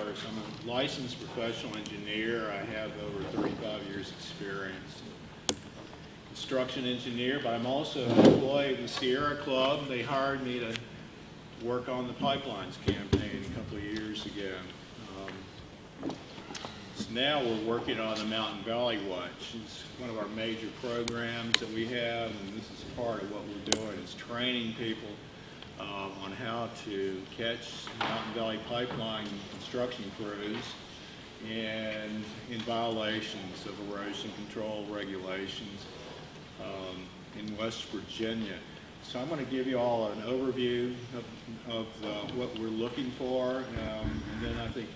Powers. I'm a licensed professional engineer. I have over 35 years experience. Construction engineer, but I'm also an employee of the Sierra Club. They hired me to work on the pipelines campaign a couple of years ago. So now we're working on the Mountain Valley Watch. It's one of our major programs that we have, and this is part of what we're doing, is training people on how to catch Mountain Valley pipeline construction crews and in violations of erosion control regulations in West Virginia. So I'm going to give you all an overview of what we're looking for, and then I think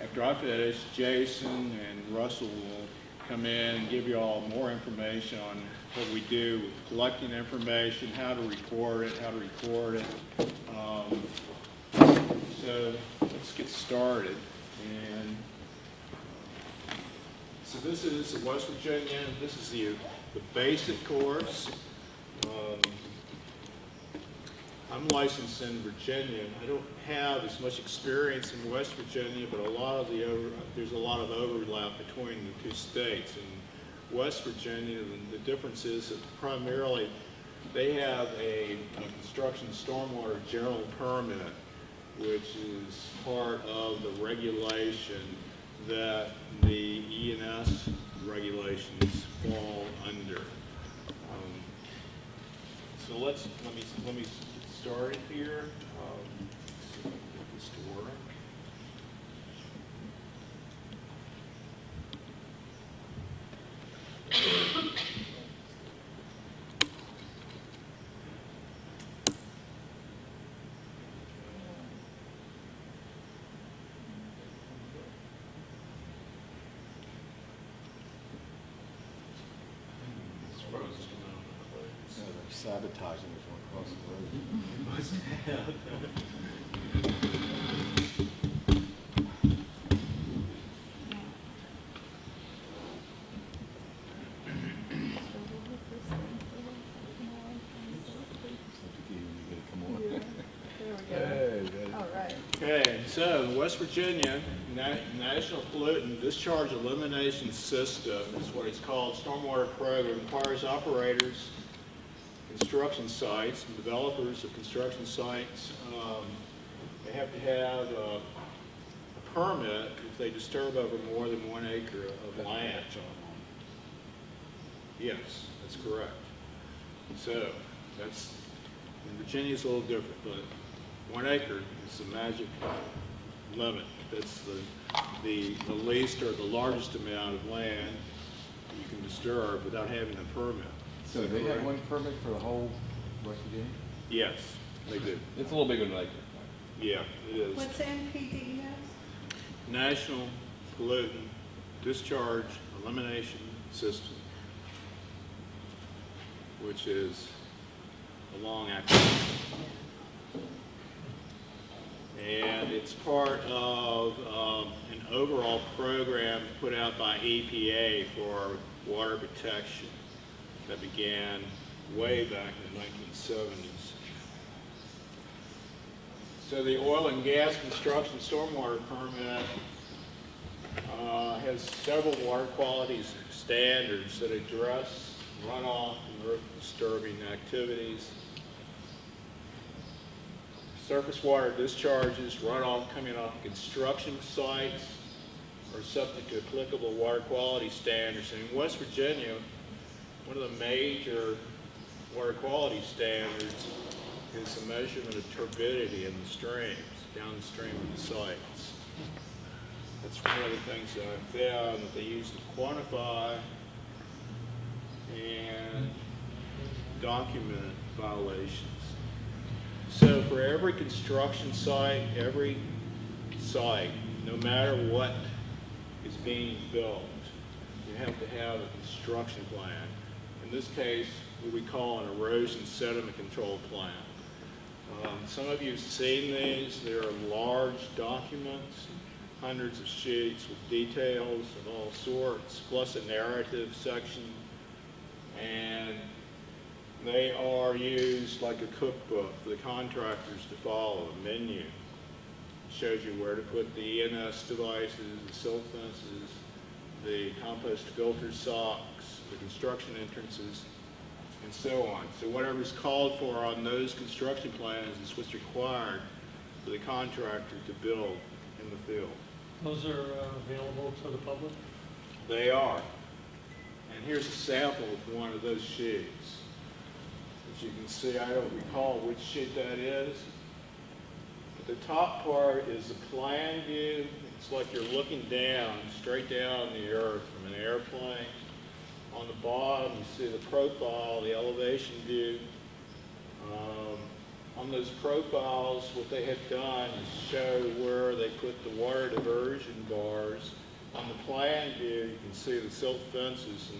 after I finish, Jason and Russell will come in and give you all more information on what we do with collecting information, how to report it, how to record it. So let's get started. And so this is the West Virginia. This is the basic course. I'm licensed in Virginia. I don't have as much experience in West Virginia, but there's a lot of overlap between the two states. In West Virginia, the difference is that primarily they have a construction stormwater general permit, which is part of the regulation that the E&S regulations fall under. So let me get started here. See if I can get this to work. Sabotaging is one across the road. Okay, so West Virginia National Pollutant Discharge Elimination System is what it's called. Stormwater program requires operators, construction sites, and developers of construction sites. They have to have a permit if they disturb over more than 1 acre of land. Yes, that's correct. So that's, in Virginia it's a little different, but 1 acre is the magic limit. That's the least or the largest amount of land you can disturb without having a permit. So they have one permit for the whole West Virginia? Yes, they do. It's a little bigger than an acre. Yeah, it is. What's NPDES? National Pollutant Discharge Elimination System, which is a long acronym. And it's part of an overall program put out by EPA for water protection that began way back in the 1970s. So the oil and gas construction stormwater permit has several water quality standards that address runoff and earth disturbing activities. Surface water discharges, runoff coming off construction sites are subject to applicable water quality standards. And in West Virginia, one of the major water quality standards is the measurement of turbidity in the streams, downstream of the sites. That's one of the things that I found that they use to quantify and document violations. So for every construction site, every site, no matter what is being built, you have to have a construction plan. In this case, what we call an erosion sediment control plan. Some of you have seen these. They're large documents, hundreds of sheets with details of all sorts, plus a narrative section. And they are used like a cookbook for the contractors to follow, a menu. Shows you where to put the ENS devices, the silt fences, the compost filter socks, the construction entrances, and so on. So whatever's called for on those construction plans is what's required for the contractor to build in the field. Those are available to the public? They are. And here's a sample of one of those sheets. As you can see, I don't recall which sheet that is. But the top part is the plan view. It's like you're looking down, straight down the earth from an airplane. On the bottom, you see the profile, the elevation view. On those profiles, what they have done is show where they put the water diversion bars. On the plan view, you can see the silt fences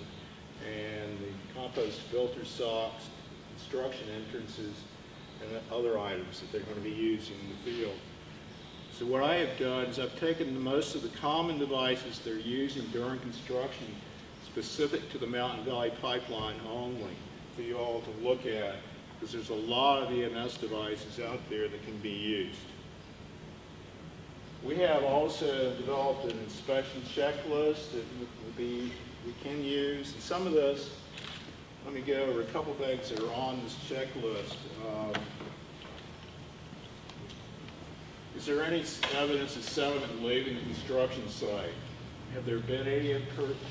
and the compost filter socks, construction entrances, and other items that they're going to be using in the field. So what I have done is I've taken most of the common devices they're using during construction specific to the Mountain Valley Pipeline only for you all to look at, because there's a lot of EMS devices out there that can be used. We have also developed an inspection checklist that we can use. And some of this, let me go over a couple things that are on this checklist. Is there any evidence of sediment leaving the construction site? Have there been any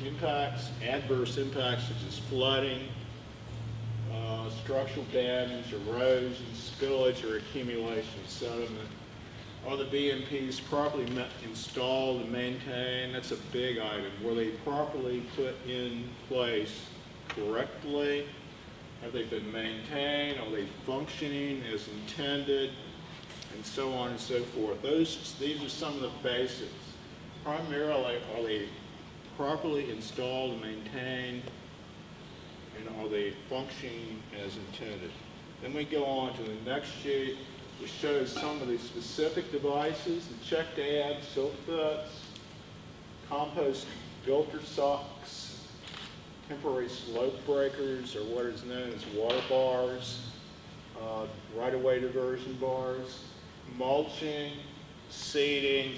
impacts, adverse impacts such as flooding, structural damage, erosion, spillage, or accumulation of sediment? Are the BMPs properly installed and maintained? That's a big item. Were they properly put in place correctly? Have they been maintained? Are they functioning as intended? And so on and so forth. These are some of the basics. Primarily, are they properly installed and maintained? And are they functioning as intended? Then we go on to the next sheet, which shows some of the specific devices: the check dam, silt fence, compost filter socks, temporary slope breakers, or what is known as water bars, right-of-way diversion bars, mulching, seeding,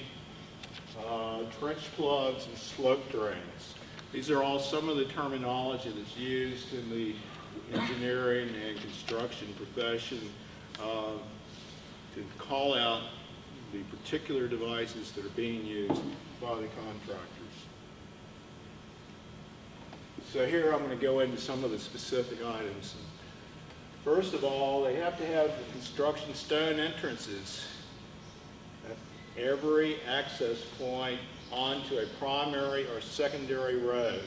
trench plugs, and slope drains. These are all some of the terminology that's used in the engineering and construction profession to call out the particular devices that are being used by the contractors. So here I'm going to go into some of the specific items. First of all, they have to have the construction stone entrances at every access point onto a primary or secondary road.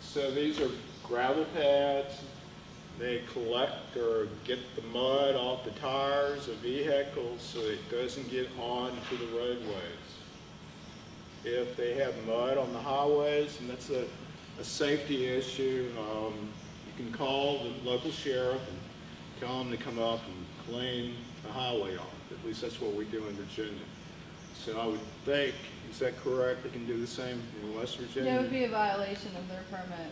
So these are gravel pads. They collect or get the mud off the tires of vehicles so it doesn't get onto the roadways. If they have mud on the highways, and that's a safety issue, you can call the local sheriff and tell them to come up and clean the highway off. At least that's what we do in Virginia. So I would think, is that correct? They can do the same in West Virginia? That would be a violation of their permit.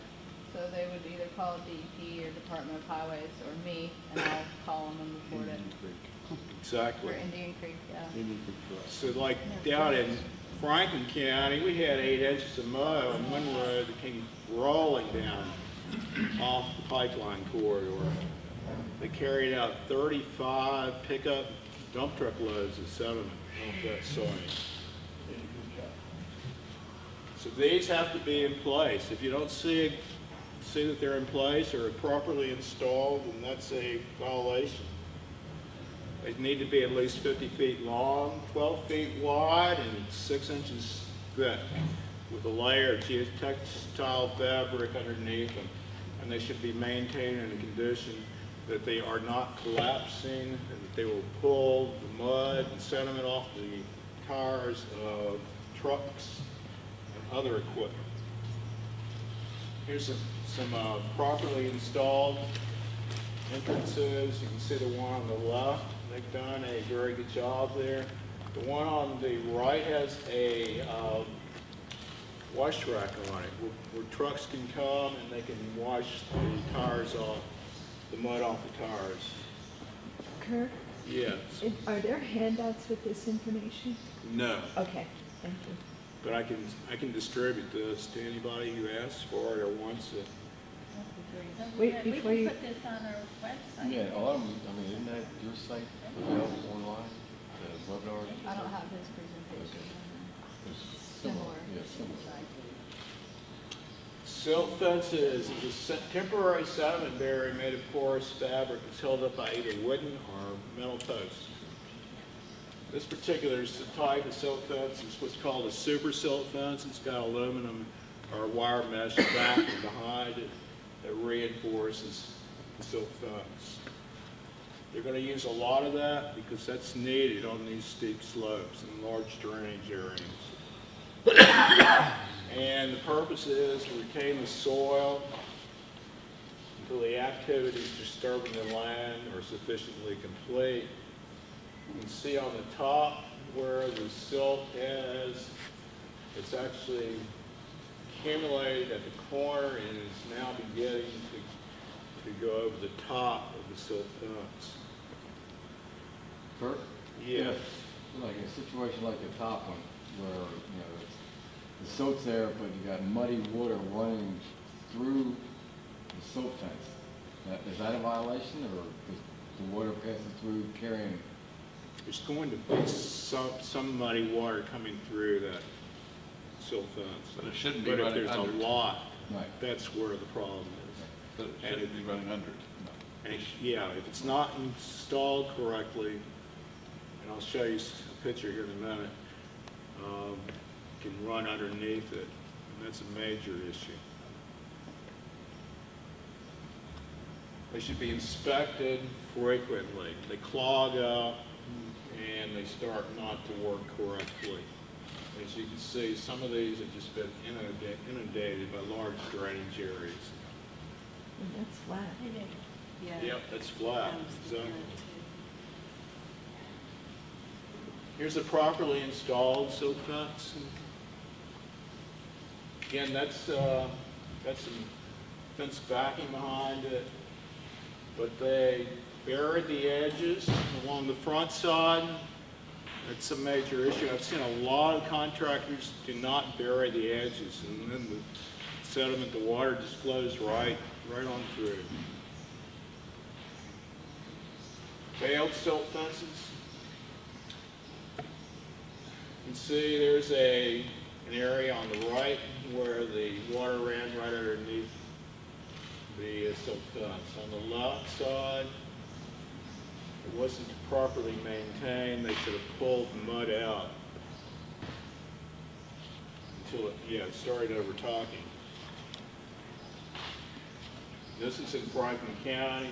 So they would either call DEP or Department of Highways or me, and I'll call them and report it. Exactly. Or Indian Creek, yeah. So like down in Franklin County, we had 8 inches of mud on one road that came rolling down off the pipeline corridor. They carried out 35 pickup dump truck loads of sediment off that site. So these have to be in place. If you don't see that they're in place or properly installed, then that's a violation. They need to be at least 50 feet long, 12 feet wide, and 6 inches thick, with a layer of geotextile fabric underneath them. And they should be maintained in a condition that they are not collapsing, and that they will pull the mud and sediment off the tires of trucks and other equipment. Here's some properly installed entrances. You can see the one on the left. They've done a very good job there. The one on the right has a wash rack on it where trucks can come and they can wash the tires off, the mud off the tires. Kirk, Yes. Are there handouts with this information? No. Okay, thank you. But I can distribute this to anybody who asks for it or wants it. Wait, We before can you- put this on our website. Yeah, a lot of them, I mean, isn't that your site available online, the webinar? I don't have his presentation. Similar. Yeah, similar. Silt fences is a temporary sediment barrier made of porous fabric that's held up by either wooden or metal posts. This particular type of silt fence is what's called a super silt fence. It's got aluminum or wire mesh back and behind it that reinforces the silt fence. They're going to use a lot of that because that's needed on these steep slopes and large drainage areas. And the purpose is to retain the soil until the activities disturbing the land are sufficiently complete. You can see on the top where the silt is, it's actually accumulated at the corner and is now beginning to go over the top of the silt fence. Kurt? Yes. Like a situation like the top one, where, the silt's there, but you got muddy water running through the silt fence. Is that a violation, or is the water passing through carrying? There's going to be some muddy water coming through that silt fence. But it shouldn't be But if running there's under a it. lot, Right. that's where the problem is. But it shouldn't be running under it. And yeah, if it's not installed correctly, and I'll show you a picture here in a minute, it can run underneath it, and that's a major issue. They should be inspected frequently. They clog up and they start not to work correctly. As you can see, some of these have just been inundated by large drainage areas. And that's flat. Yep, that's flat. So here's a properly installed silt fence. Again, that's got some fence backing behind it, but they buried the edges along the front side. That's a major issue. I've seen a lot of contractors do not bury the edges, and then the sediment, the water just flows right on through. Failed silt fences. You can see there's an area on the right where the water ran right underneath the silt fence. On the left side, it wasn't properly maintained. They should have pulled the mud out until it started overtopping. This is in Franklin County.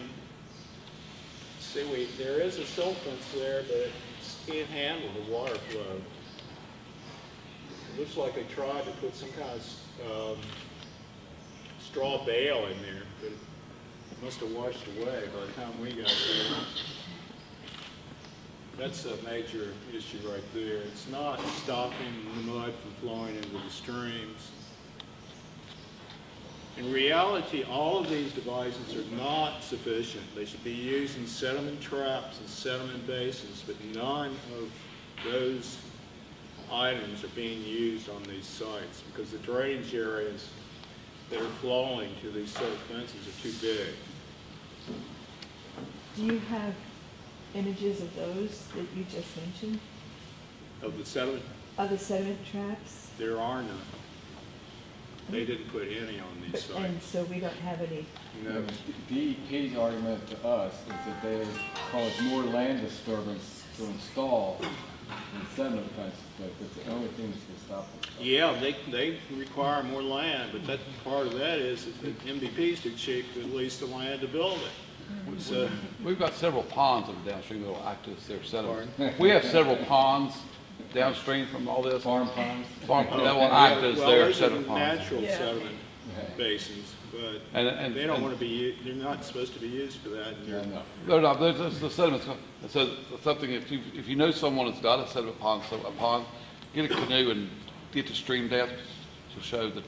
See, there is a silt fence there, but it can't handle the water flow. It looks like they tried to put some kind of straw bale in there, but it must have washed away by the time we got there. That's a major issue right there. It's not stopping the mud from flowing into the streams. In reality, all of these devices are not sufficient. They should be used in sediment traps and sediment basins, but none of those items are being used on these sites because the drainage areas that are flowing to these silt fences are too big. Do you have images of those that you just mentioned? Of the sediment, Of the sediment traps? there are none. They didn't put any on these And sites. so we don't have any. No. DEP's argument to us is that they cause more land disturbance to install than sediment fences, but that's the only thing that's going to stop it. Yeah, they require more land, but that part of that is that the MDP's too cheap to lease the land to build it. So, We've got several ponds that are downstream that will act as their sediment. We have several ponds downstream from all this. Farm ponds? Farm that will act as well, their those are sediment ponds. natural Yeah. sediment basins, but And they don't want to be, they're not supposed to be used for that. Yeah, no. No, no, there's the sediments. So something, if you know someone that's got a sediment pond, get a canoe and get the stream depth to show that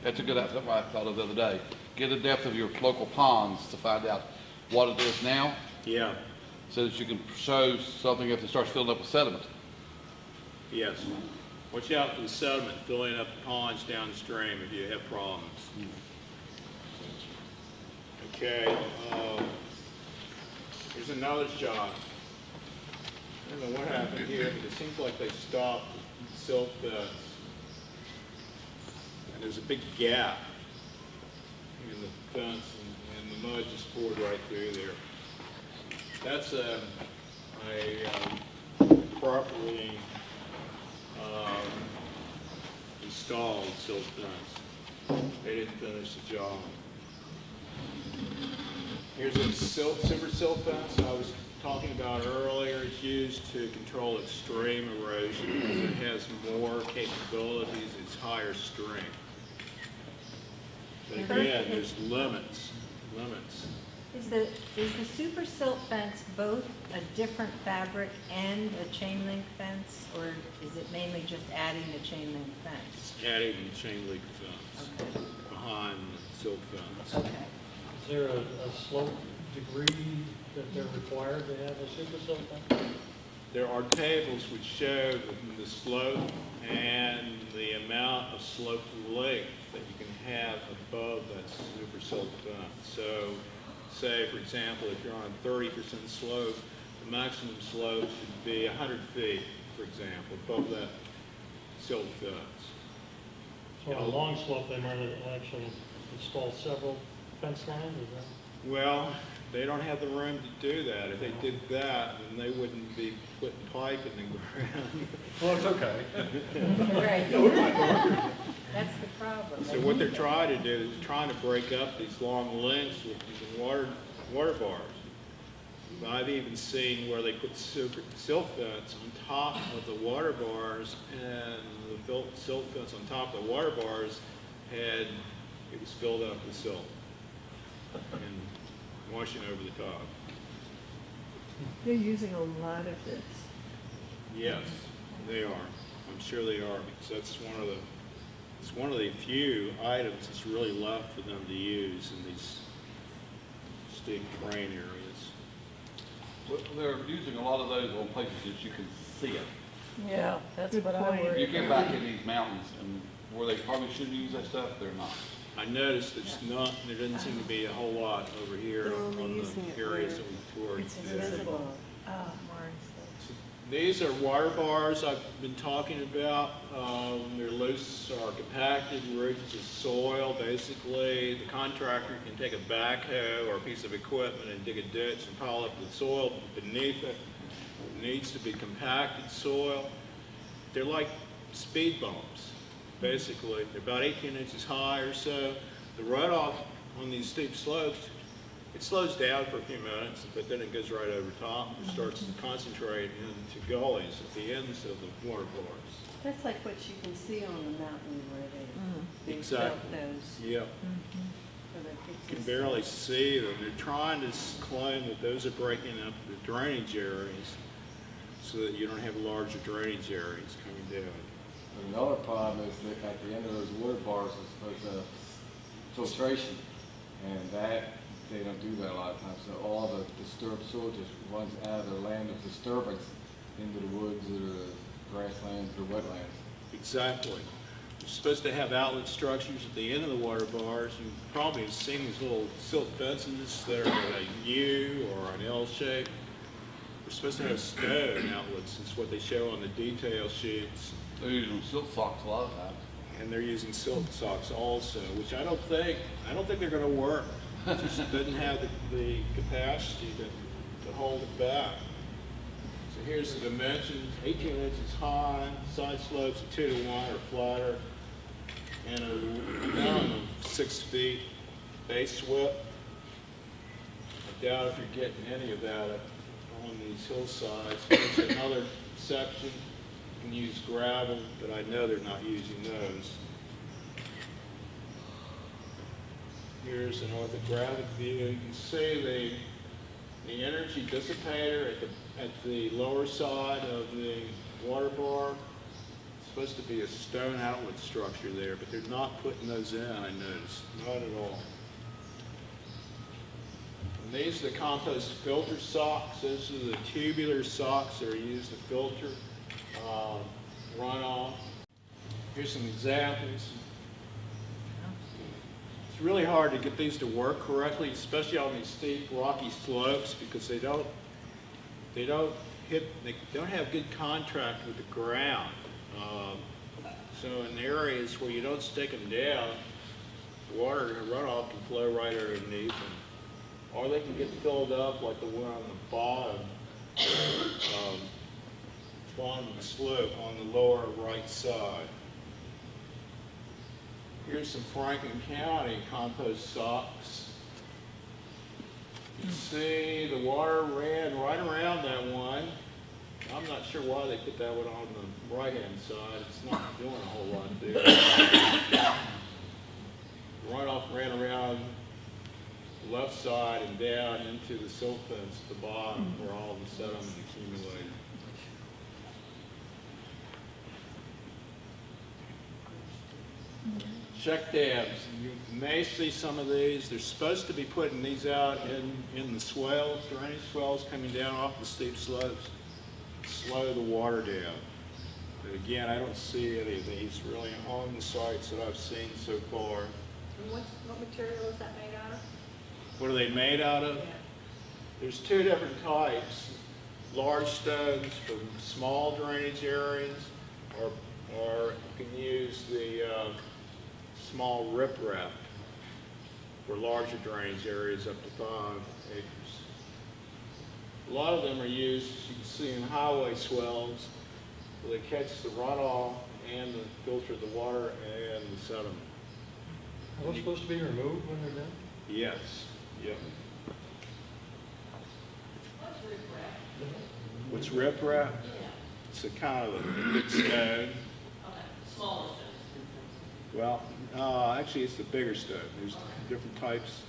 that's a good, that's what I thought of the other day. Get the depth of your local ponds to find out what it is now Yeah, so that you can show something if it starts filling up with sediment. Yes. Watch out for the sediment filling up the ponds downstream if you have problems. Okay, here's another shot. I don't know what happened here, but it seems like they stopped the silt fence. And there's a big gap in the fence, and the mud just poured right through there. That's a properly installed silt fence. They didn't finish the job. Here's a silver silt fence I was talking about earlier. It's used to control extreme erosion because it has more capabilities, it's higher strength. But again, there's limits. Is the super silt fence both a different fabric and a chain link fence, or is it mainly just adding the chain link fence? It's adding the chain link fence Okay. behind the silt fence. Okay. Is there a slope degree that they're required to have a super silt fence? There are tables which show the slope and the amount of slope length that you can have above that super silt fence. So, say for example, if you're on a 30% slope, the maximum slope should be 100 feet, for example, above that silt fence. So on a long slope, they might actually install several fence lines, is that? Well, they don't have the room to do that. If they did that, then they wouldn't be putting pipe in the ground. Well, it's okay. Right. That's the problem. So what they're trying to do is trying to break up these long lengths with using water bars. I've even seen where they put silt fence on top of the water bars, and the silt fence on top of the water bars it was filled up with silt and washing over the top. They're using a lot of this. Yes, they are. I'm sure they are, because that's one of the few items that's really left for them to use in these steep terrain areas. Well, they're using a lot of those on places that you can see it. Yeah, that's what I worry. You get back in these mountains and where they probably shouldn't use that stuff, they're not. I noticed there doesn't seem to be a whole lot over here on the areas that we toured. It's invisible. Oh, These are water bars I've been talking about. They're loose or compacted roots of soil. Basically, the contractor can take a backhoe or a piece of equipment and dig a ditch and pile up the soil beneath it. It needs to be compacted soil. They're like speed bumps, basically. They're about 18 inches high or so. The runoff on these steep slopes, it slows down for a few minutes, but then it goes right over top and starts to concentrate into gullies at the ends of the water bars. That's like what you can see on the mountain where they built Exactly. those. Yeah, for the you fixes. can barely see them. They're trying to claim that those are breaking up the drainage areas so that you don't have larger drainage areas coming down. Another problem is that at the end of those water bars is supposed to have filtration, and that, they don't do that a lot of times, so all the disturbed soil just runs out of their land of disturbance into the woods or the grasslands or wetlands. Exactly. You're supposed to have outlet structures at the end of the water bars. You probably have seen these little silt fences that are a U or an L shape. We're supposed to have stone outlets, is what they show on the detail sheets. They're using silt socks a lot of times. And they're using silt socks also, which I don't think they're gonna work. It just doesn't have the capacity to hold it back. So here's the dimensions, 18 inches high, side slopes of 2 to 1 or flatter, and a minimum of 6 feet base width. I doubt if you're getting any of that on these hillsides. Here's another section. You can use gravel, but I know they're not using those. Here's an orthographic view. You can see the energy dissipator at the lower side of the water bar. It's supposed to be a stone outlet structure there, but they're not putting those in, I noticed. Not at all. And these are the compost filter socks. Those are the tubular socks that are used to filter runoff. Here's some examples. It's really hard to get these to work correctly, especially on these steep rocky slopes, because they don't have good contact with the ground. So in areas where you don't stick them down, water and runoff can flow right underneath them. Or they can get filled up like the one on the bottom of the slope on the lower right side. Here's some Franklin County compost socks. You can see the water ran right around that one. I'm not sure why they put that one on the right-hand side. It's not doing a whole lot there. The runoff ran around the left side and down into the silt fence at the bottom where all the sediment accumulated. Check dams. You may see some of these. They're supposed to be putting these out in the swales, drainage swales coming down off the steep slopes, slow the water down. But again, I don't see any of these really on the sites that I've seen so far. And what material is that made out of? What are they made out of? Yeah. There's two different types. Large stones for small drainage areas, or you can use the small riprap for larger drainage areas up to 5 acres. A lot of them are used, as you can see, in highway swells, where they catch the runoff and filter the water and the sediment. Are those supposed to be removed when they're done? Yes, yep. What's riprap? It's a kind of a big stone. Smaller stones. Well, actually, it's the bigger stone. There's different types,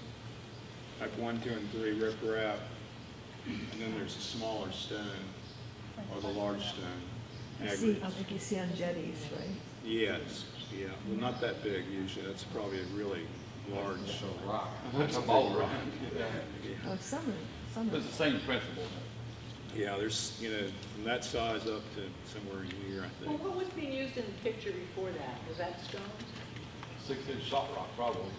type 1, 2, and 3 riprap, and then there's a smaller stone, or the large stone. I Aggregates. think you see on jetties, right? Yes, yeah. Well, not that big usually. That's probably a really large. Rock. It's a ball rock. Oh, some It's the same principle. Yeah, there's, from that size up to somewhere here, I Well, think. what was being used in the picture before that? Was that stones? 6-inch shot rock, probably.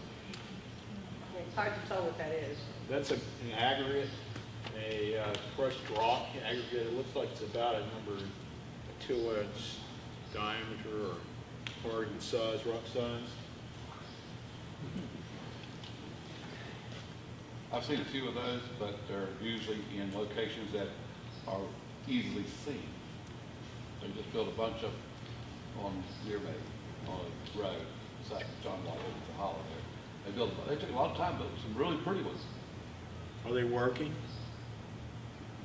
It's hard to tell what that is. That's an aggregate, a crushed rock aggregate. It looks like it's about a 2-inch diameter or target size, rock size. I've seen a few of those, but they're usually in locations that are easily seen. They just built a bunch of on Deer Bay, on a road, beside John White, it's a hollow there. They took a lot of time, but some really pretty ones. Are they working?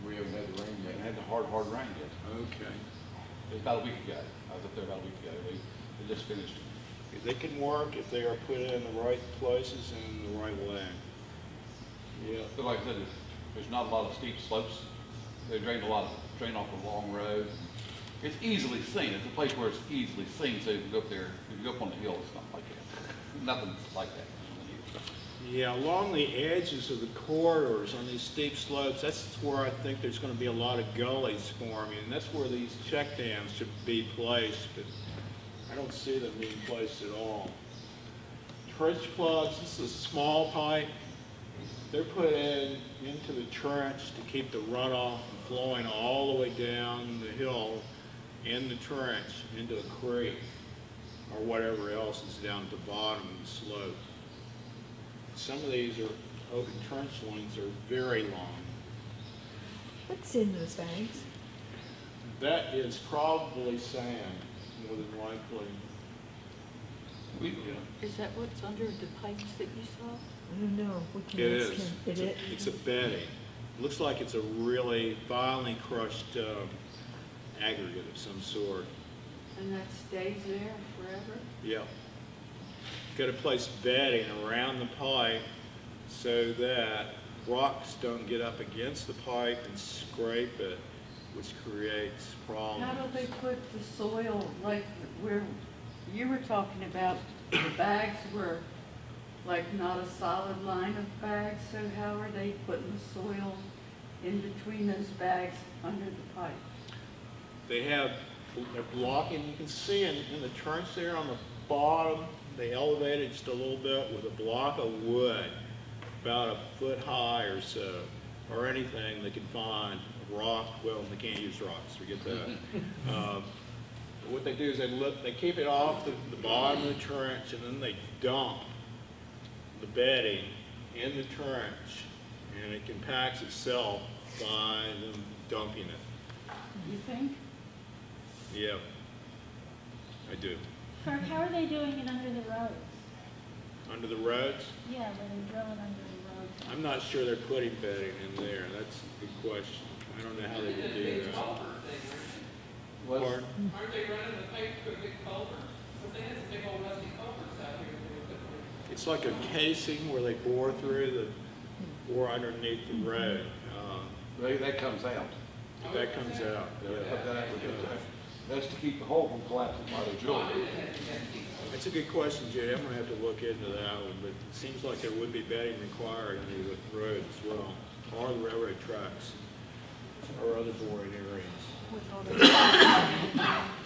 We haven't had the rain They yet. had the hard rain yet. Okay. It was about a week ago. I was up there about a week ago. They just finished. They can work if they are put in the right places and in the right way. Yeah. But like I said, there's not a lot of steep slopes. They drain off a long road. It's easily seen. It's a place where it's easily seen, so you can go up there. If you go up on the hill, it's not like that. Nothing's like that on the hill. Yeah, along the edges of the corridors on these steep slopes, that's where I think there's going to be a lot of gullies forming, and that's where these check dams should be placed, but I don't see them being placed at all. Trench plugs, this is a small pipe. They're put into the trench to keep the runoff from flowing all the way down the hill in the trench into a creek or whatever else is down at the bottom of the slope. Some of these open trench lines are very long. What's in those bags? That is probably sand, more than likely. Is that what's under the pipes that you saw? I don't know. We can It ask is. him. It's a bedding. Looks like it's a really finely crushed aggregate of some sort. And that stays there forever? Yeah. Got to place bedding around the pipe so that rocks don't get up against the pipe and scrape it, which creates problems. How do they put the soil, like where you were talking about, the bags were like not a solid line of bags, so how are they putting the soil in between those bags under the pipe? They have, they're blocking, you can see in the trench there on the bottom, they elevated just a little bit with a block of wood, about a foot high or so, or anything they can find, a rock, well, they can't use rocks, forget that. What they do is they keep it off the bottom of the trench, and then they dump the bedding in the trench, and it compacts itself by them dumping it. You think? Yeah, I do. Kirk, how are they doing it under the roads? Under the roads, Yeah, where they're drilling under the roads. I'm not sure they're putting bedding in there. That's a good question. I don't know how they would do that. Pardon? Aren't they running the pipe through a big culvert? Because they had some big old rusty culverts out here. It's like a casing where they bore through bore underneath the road. That comes out. That comes out. Yeah. That's to keep the hole from collapsing while they're drilling. That's a good question, Judy. I'm gonna have to look into that one, but it seems like there would be bedding required under the road as well, or the railroad tracks, or other boring areas. With all the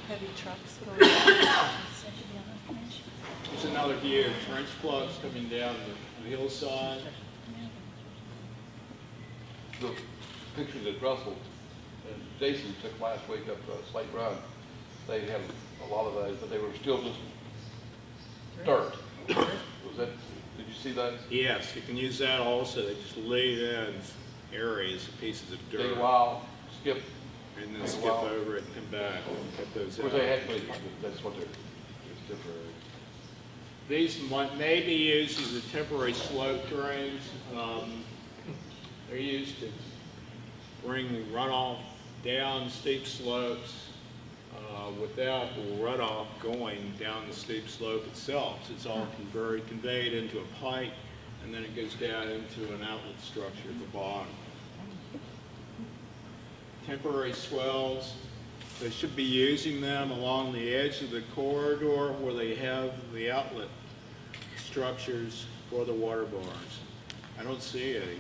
heavy trucks going. That should be on the information. There's another view of trench plugs coming down the hillside. The picture that Russell and Jason took last week up Slate Run, they had a lot of those, but they were still just dirt. Was that, did you see that? Yes, you can use that also. They just lay in areas, pieces of Take dirt, a while, skip. and then take a skip while. over it and come back and cut those Of out. course, they had bleach, but that's what they're, it's temporary. These may be used as a temporary slope drains. They're used to bring runoff down steep slopes without runoff going down the steep slope itself. So it's all conveyed into a pipe, and then it goes down into an outlet structure at the bottom. Temporary swells, they should be using them along the edge of the corridor where they have the outlet structures for the water bars. I don't see any.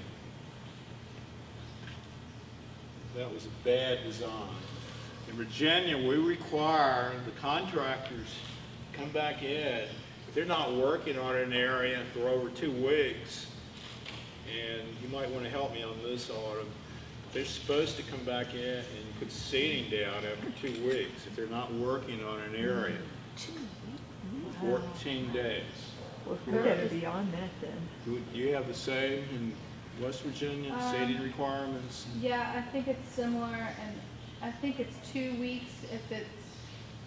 That was a bad design. In Virginia, we require the contractors to come back in. If they're not working on an area for over 2 weeks, and you might want to help me on this, Autumn, they're supposed to come back in and put seating down after 2 weeks if they're not working on an area. 14 days. Well, we gotta be on that then. Do you have the same in West Virginia, seating requirements? Yeah, I think it's similar, and I think it's 2 weeks if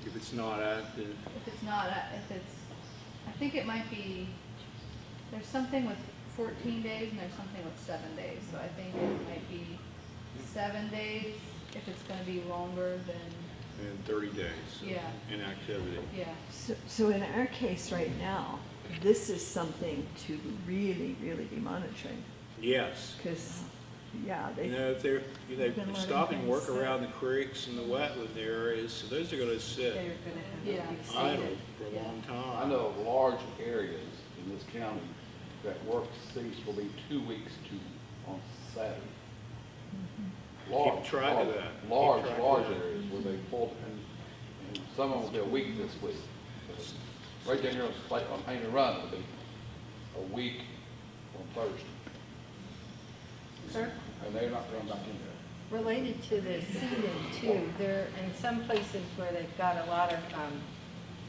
If it's not active? I think it might be, there's something with 14 days and there's something with 7 days, so I think it might be 7 days if it's gonna be longer than, In 30 days. So Yeah. Inactivity. yeah. So in our case right now, this is something to really, really be monitoring, Yes. because, yeah, You they, know, if they're been letting stopping work things sit. around the creeks and the wetland areas, so those are gonna sit They're gonna have Yeah. to be seated. idle for a Yeah. long time. I know of large areas in this county that work cease will be 2 weeks on Saturday. Large, track of large, that. Keep Large, track of large that. areas where they pull, and some of them will be a week this week. Right down here on Hainer Run, it'll be a week on Thursday, Sir? and they're not going back in there. Related to the seating too, there, in some places where they've got a lot of,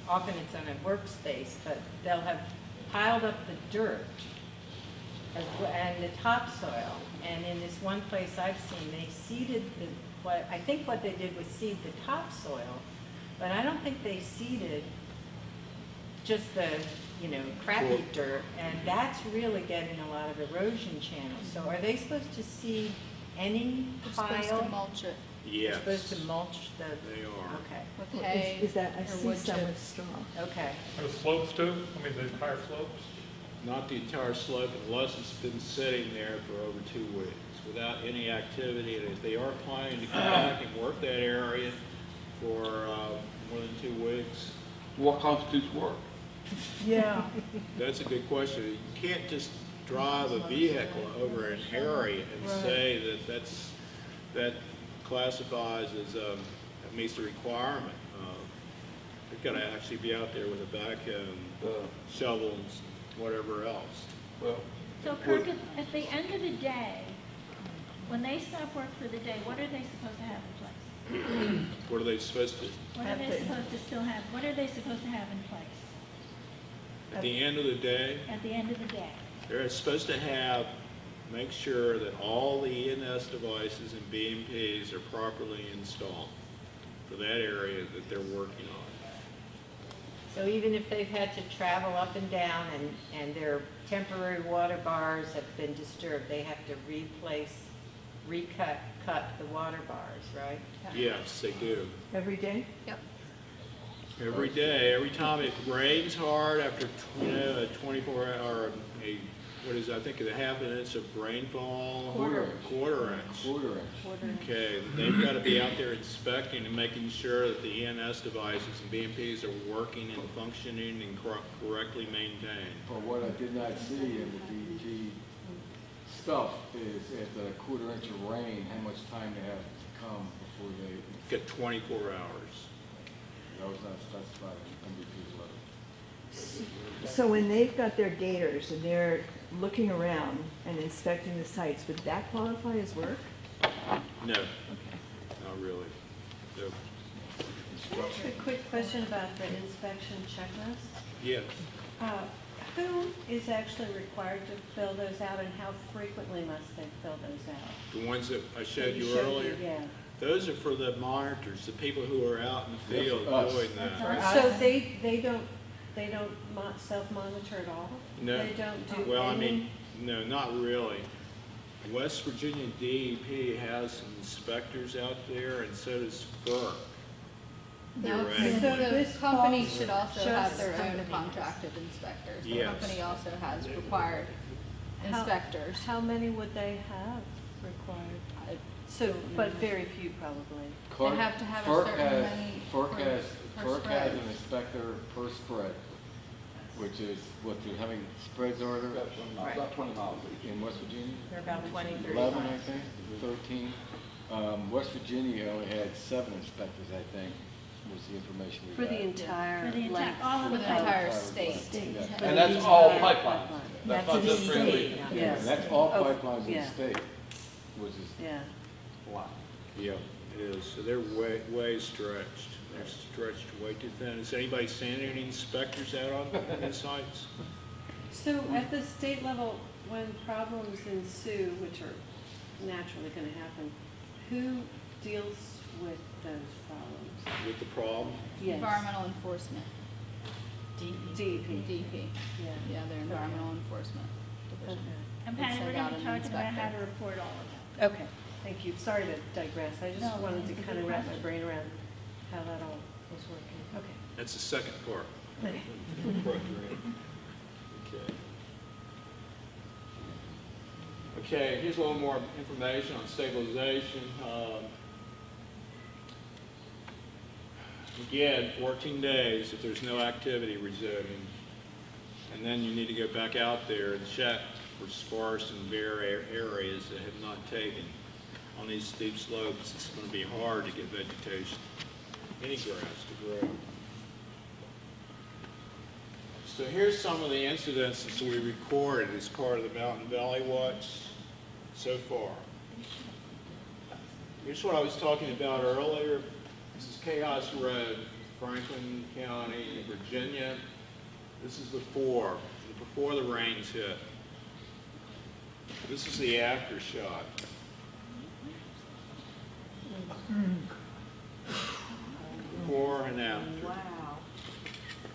often it's on a workspace, but they'll have piled up the dirt and the topsoil. And in this one place I've seen, they seeded I think what they did was seed the topsoil, but I don't think they seeded just the, crappy Cool. dirt, and that's really getting a lot of erosion channels. So are they supposed to seed any You're supposed to pile? mulch it They're Yes. supposed to mulch the, They are. okay, with well, hay. is that, I or see wood some with chips. straw. okay. The slopes too? I mean, the entire slopes? Not the entire slope unless it's been sitting there for over 2 weeks without any activity. And if they are planning to come back and work that area for more than 2 weeks, What constitutes work? Yeah. That's a good question. You can't just drive a vehicle over an area and say that classifies as, that meets the requirement. They've got to actually be out there with a backhoe, shovels, whatever else. Well, So Kirk, at the end of the day, when they stop work for the day, what are they supposed to have in place? What are they supposed to, What are they supposed to still have, what are they supposed to have in place at the end of the day, at the end of the day? they're supposed to have, make sure that all the ENS devices and BMPs are properly installed for that area that they're working on. So even if they've had to travel up and down and their temporary water bars have been disturbed, they have to cut the water bars, right? Yes, they do. Every day? Yep. Every day, every time it rains hard after, a 24 hour, what is, I think, a half an inch of rainfall? Quarter inch. Quarter inch. Okay, they've got to be out there inspecting and making sure that the ENS devices and BMPs are working and functioning and correctly maintained. But what I did not see in the DEP stuff is after a quarter inch of rain, how much time they have to come before they, Get 24 hours. that was not specified in MVP's letter. So when they've got their gators and they're looking around and inspecting the sites, would that qualify as work? No, Okay. not really. No. Can I ask a quick question about the inspection checklist? Yes. Who is actually required to fill those out, and how frequently must they fill those out? The ones that I showed you Showed earlier, Yeah. those are for the monitors, the people who are out in the They're field for us. doing That's that. us. So they don't self-monitor at all? No. They don't do Well, I any? mean, no, not really. West Virginia DEP has some inspectors out there, and so does FERC. No, Right. so So the this company falls should also have just their own companies. contracted inspectors. The Yes. company also has required How- inspectors. How many would they have required? So, but very few probably. Clark- have to have a FERC certain has- many FERC per- has, per FERC has spread. an inspector per spread, which is what they're having spreads are there about 20 miles each. in West Virginia? They're about 20, 30 11, I miles. think, 13. West Virginia only had 7 inspectors, I think, was the information we For got. the entire For the entire, length? all of For the the pipe. entire state. Yeah. For And the that's all entire pipelines. pipeline. That's That's not the just for state. illegal. Yes. And that's all Oh, pipelines in the yeah. state, which is Yeah. Wow. Yeah, it is. So they're way stretched. They're stretched way too thin. Has anybody seen any inspectors out on the sites? So at the state level, when problems ensue, which are naturally going to happen, who deals with those problems? With the problem? Yes. Environmental enforcement, DEP. DEP. Yeah. Yeah, they're environmental enforcement Okay. division. And Would Patty, send we're out gonna be an talking about how inspector. to report all of that. Okay, thank you. Sorry to digress. I just No, wanted to it's a kind of good wrap my question. brain around how that all was working. Okay. That's the second part. Okay. Okay. Okay, here's a little more information on stabilization. Again, 14 days if there's no activity resuming. And then you need to go back out there and check for sparse and bare areas that have not taken. On these steep slopes, it's going to be hard to get vegetation, any grass to grow. So here's some of the incidents that we recorded as part of the Mountain Valley Watch so far. Here's what I was talking about earlier. This is Chaos Road, Franklin County, Virginia. This is before the rains hit. This is the after shot. Before and after. Wow.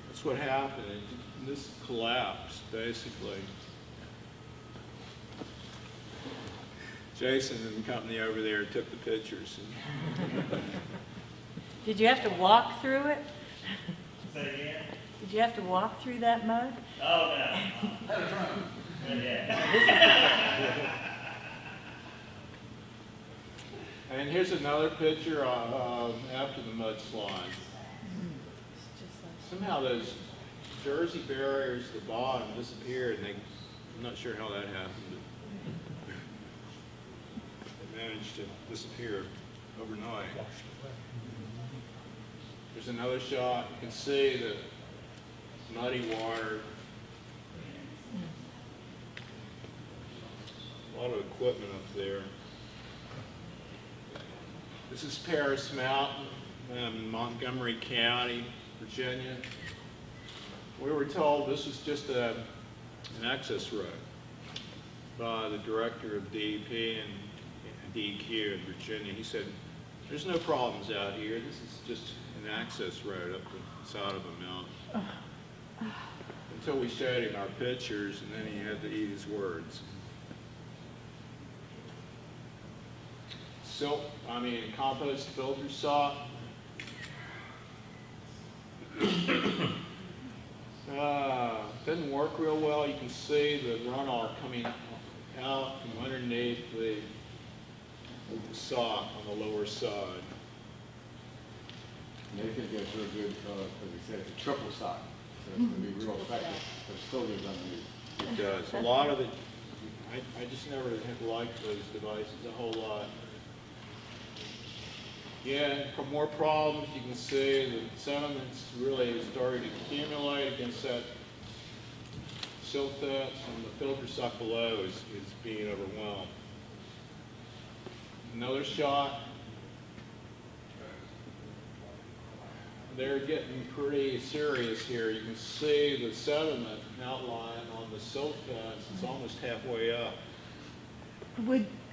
That's what happened. This collapsed, basically. Jason and company over there took the pictures. Did you have to walk through it? Say again? Did you have to walk through that mud? Oh, no. Yeah. And here's another picture after the mudslide. Somehow those Jersey barriers at the bottom disappeared, and I'm not sure how that happened, but they managed to disappear overnight. There's another shot. You can see the muddy water. A lot of equipment up there. This is Paris Mountain in Montgomery County, Virginia. We were told this was just an access road by the director of DEP and DEQ in Virginia. He said, there's no problems out here. This is just an access road up the side of a mountain. Until we showed him our pictures, and then he had to eat his words. Compost filter sock. Doesn't work real well. You can see the runoff coming out from underneath the sock on the lower side. And they think that's real good, because they said it's a triple sock, so it's gonna be real effective, but it still lives underneath. It does. A lot of it, I just never have liked those devices a whole lot. Yeah, for more problems, you can see the sediments really starting to accumulate against that silt fence, and the filter sock below is being overwhelmed. Another shot. They're getting pretty serious here. You can see the sediment outline on the silt fence. It's almost halfway up.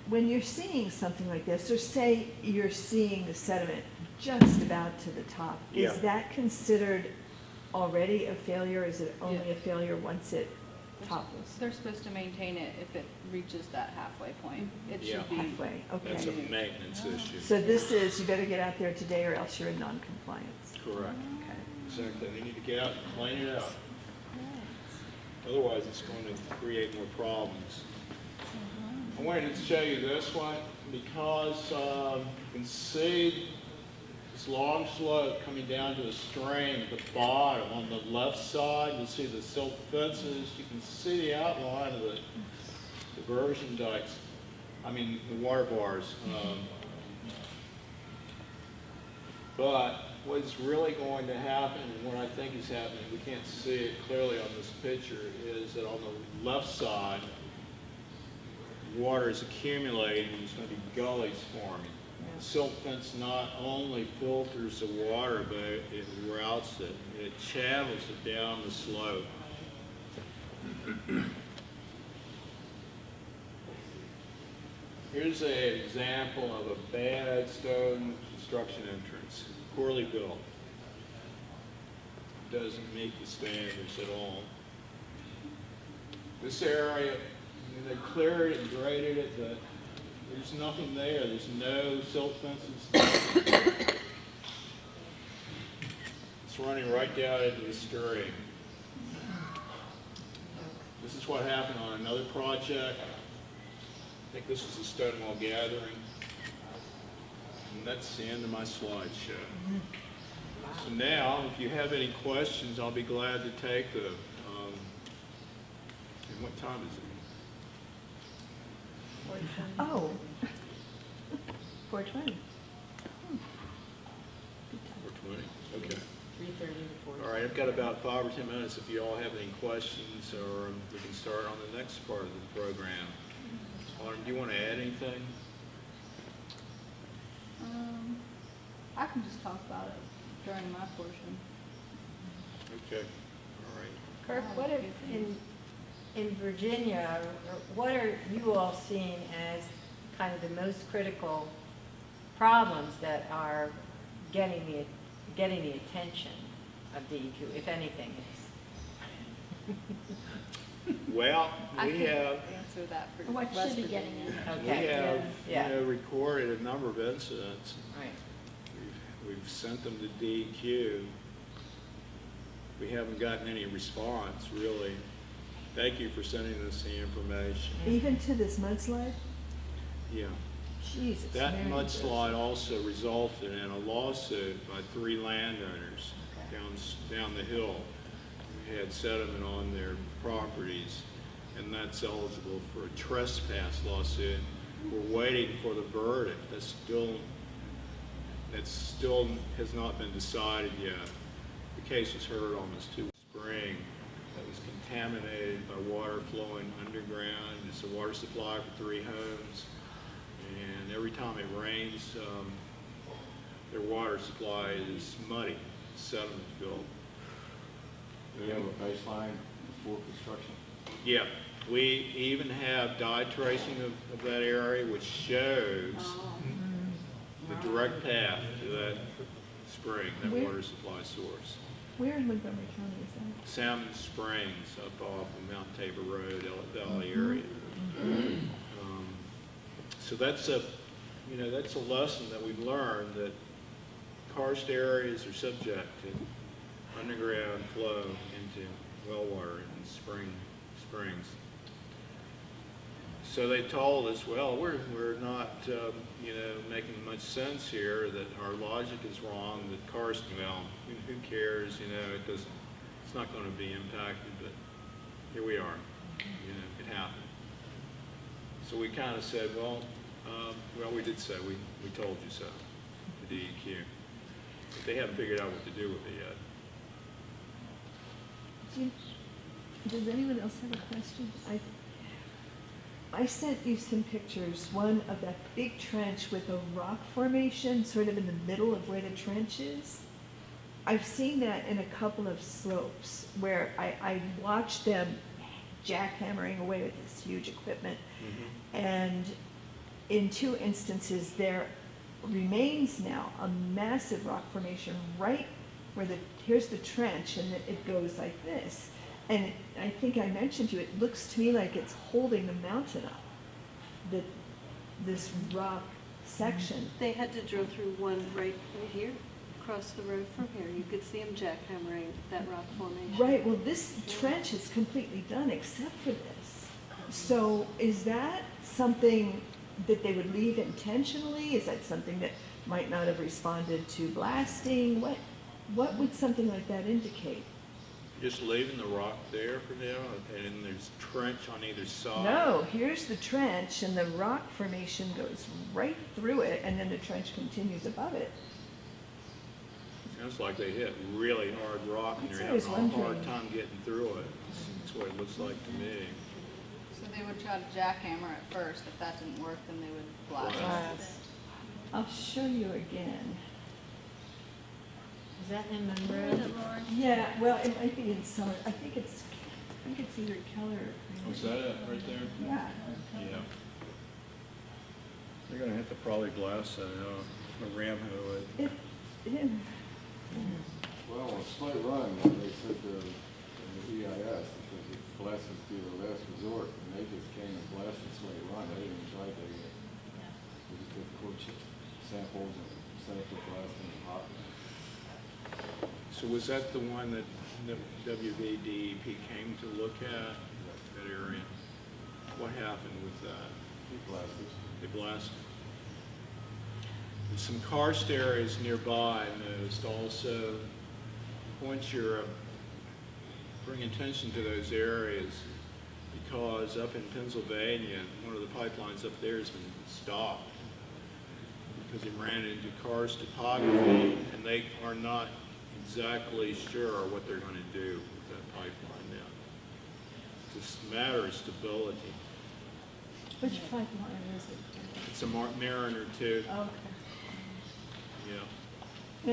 When you're seeing something like this, or say you're seeing the sediment just about to the top, Yeah. is that considered already a failure? Is it only a failure once it topples? They're supposed to maintain it if it reaches that halfway point. It Yeah. should be. Halfway, That's a okay. maintenance issue. So this is, you better get out there today or else you're in non-compliance. Correct. Okay. Exactly. They need to get out and clean it up. Otherwise, it's going to create more problems. I wanted to show you this one because you can see this long slope coming down to a stream at the bottom. On the left side, you'll see the silt fences. You can see the outline of the diversion dikes. The water bars. But what's really going to happen, and what I think is happening, we can't see it clearly on this picture, is that on the left side, water is accumulating and there's going to be gullies forming. Silt fence not only filters the water, but it routes it. It channels it down the slope. Here's an example of a bad stone construction entrance, poorly built. Doesn't meet the standards at all. This area, they cleared it and graded it, but there's nothing there. There's no silt fences. It's running right down into the stream. This is what happened on another project. I think this was a Stonewall gathering. And that's the end of my slideshow. So now, if you have any questions, I'll be glad to take them. And what time is it? Oh. 4:20. 4:20? Okay. 3:30 to 4:00. All right, I've got about 5 or 10 minutes if you all have any questions, or we can start on the next part of the program. Autumn, do you want to add anything? I can just talk about it during my portion. Okay, all right. Kirk, what if in Virginia, what are you all seeing as kind of the most critical problems that are getting the attention of DEQ, if anything is? Well, I we can have answer that for What West should be Virginia. getting in? we Okay, have yeah. recorded a number of incidents. Right. We've sent them to DEQ. We haven't gotten any response, really. Thank you for sending us the information. Even to this mudslide? Yeah. Jesus. That Mary. mudslide also resulted in a lawsuit by 3 landowners down the hill. had sediment on their properties, and that's eligible for a trespass lawsuit. We're waiting for the verdict. That still has not been decided yet. The case was heard almost 2 spring that was contaminated by water flowing underground. It's a water supply for 3 homes, and every time it rains, their water supply is muddy, sediment filled. Do you have a baseline before construction? Yeah, we even have dye tracing of that area, which shows the direct path to that spring, that Where- water supply source. Where in Montgomery County is that? Salmon Springs up off of Mount Tabor Road, Ellet Valley area. So that's that's a lesson that we've learned, that karst areas are subject to underground flow into well water and springs. So they told us, well, we're not making much sense here, that our logic is wrong, that karst, well, who cares, it's not going to be impacted, but here we are, it happened. So we kind of said, well, we did say, we told you so, the DEQ. But they haven't figured out what to do with it yet. Does anyone else have a question? I sent you some pictures, one of that big trench with a rock formation sort of in the middle of where the trench is. I've seen that in a couple of slopes where I watched them jackhammering away with this huge equipment. And in 2 instances, there remains now a massive rock formation right where here's the trench, and it goes like this. And I think I mentioned to you, it looks to me like it's holding the mountain up, this rock section. They had to drill through one right here, across the road from here. You could see them jackhammering that rock formation. Right, well, this trench is completely done except for this. So is that something that they would leave intentionally? Is that something that might not have responded to blasting? What would something like that indicate? Just leaving the rock there for now, and there's trench on either side. No, here's the trench, and the rock formation goes right through it, and then the trench continues above it. Sounds like they hit really hard rock, and That's they're what I was having a hard wondering. time getting through it. That's what it looks like to me. So they would try to jackhammer it first. If that didn't work, then they would blast it. I'll show you again. Is that in Where is Monroe? it, Lauren? Yeah, well, it might be in summer. I think it's either Keller or. Was that it right there? Yeah. Yeah. They're gonna have to probably blast that out, or ram hoe it. It, Well, on Slate Run, they said in the EIS, because it blasted be the last resort, and they just came and blasted Slate Run. They didn't even try to dig it. They just took core chip samples and sent it to blasting and hot. So was that the one that WVDEP came to look at, that area? What happened with that? He blasted. They blasted. There's some karst areas nearby, I noticed also. Once you're bring attention to those areas, because up in Pennsylvania, one of the pipelines up there has been stopped because it ran into karst topography, and they are not exactly sure what they're going to do with that pipeline now. It's a matter of stability. which pipeline is it? It's a Mariner too. Okay. Yeah.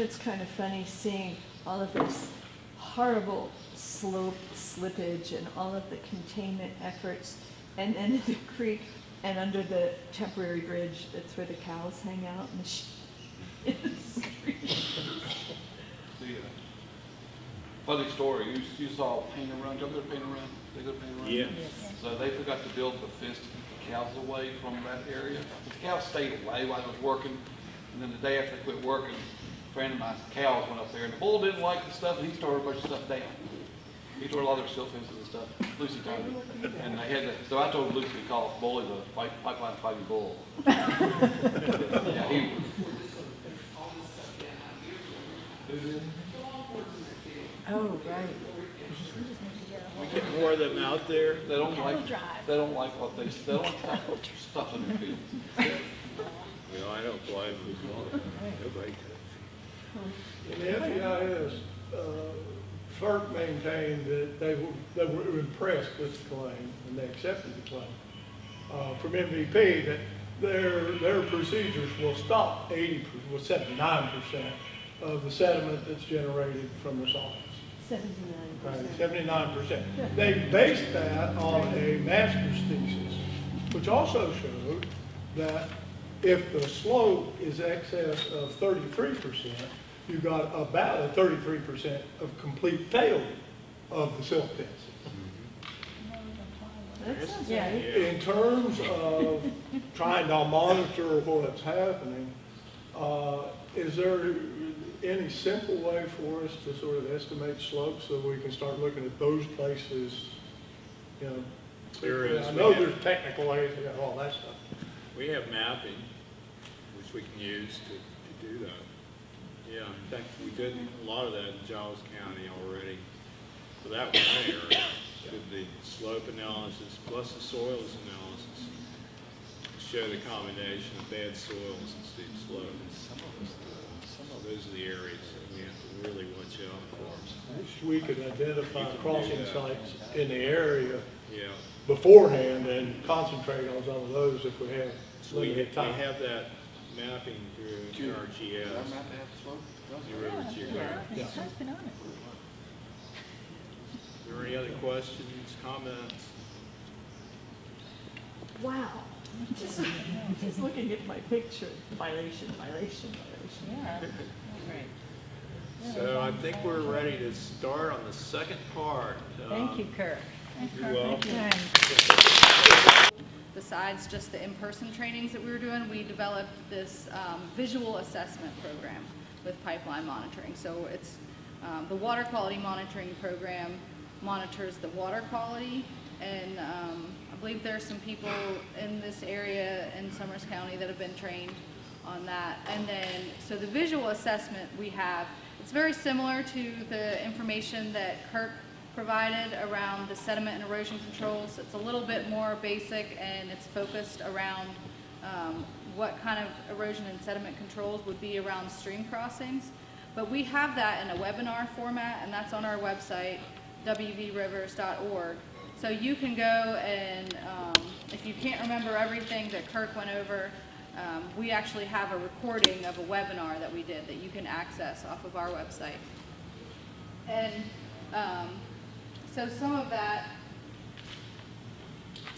It's kind of funny seeing all of this horrible slope slippage and all of the containment efforts, and then the creek and under the temporary bridge, that's where the cows hang out in the street. Funny story, you saw Painter Run, go there Painter Run? They go to Painter Run? Yes. So they forgot to build the fence to keep the cows away from that area. The cows stayed away while I was working, and then the day after they quit working, a friend of mine's cows went up there, and the bull didn't like the stuff, and he tore a bunch of stuff down. He tore a lot of their silt fences and stuff. Lucy told me. And they had to, so I told Lucy to call Bully the pipeline fighting bull. Yeah, he, Oh, right. We get more of them out there. They don't Cattle like, drive. they don't like what they don't like stuff in their fields. Well, I don't blame them. Nobody does. In the FEIS, FERC maintained that they were impressed with the claim, and they accepted the claim from MVP, that their procedures will stop 79% of the sediment that's generated from the solids. 79%. 79%. They based that on a master's thesis, which also showed that if the slope is excess of 33%, you've got about a 33% of complete failure of the silt fences. That sounds Yeah. right. In terms of trying to monitor what's happening, is there any simple way for us to sort of estimate slopes so we can start looking at those places, you know? There is. I know there's technical ways to all that stuff. We have mapping, which we can use to do that. Yeah, in fact, we did a lot of that in Giles County already. For that one area, did the slope analysis plus the soils analysis to show the combination of bad soils and steep slopes. So those are the areas that we have to really watch out for. We could identify You can do crossing that. sites in the area Yeah. beforehand and concentrate on some of those if we have So we limited time. have that mapping through RGS. New River Geographic. It's just been on it. Are there any other questions, comments? Wow. Just looking at my picture, violation. Yeah, right. So I think we're ready to start on the second part. Thank you, Kirk. You're welcome. Besides just the in-person trainings that we were doing, we developed this visual assessment program with pipeline monitoring. So it's the water quality monitoring program monitors the water quality, and I believe there are some people in this area in Summers County that have been trained on that. And then, so the visual assessment we have, it's very similar to the information that Kirk provided around the sediment and erosion controls. It's a little bit more basic, and it's focused around what kind of erosion and sediment controls would be around stream crossings. But we have that in a webinar format, and that's on our website, wvrivers.org. So you can go and, if you can't remember everything that Kirk went over, we actually have a recording of a webinar that we did that you can access off of our website. And so some of that,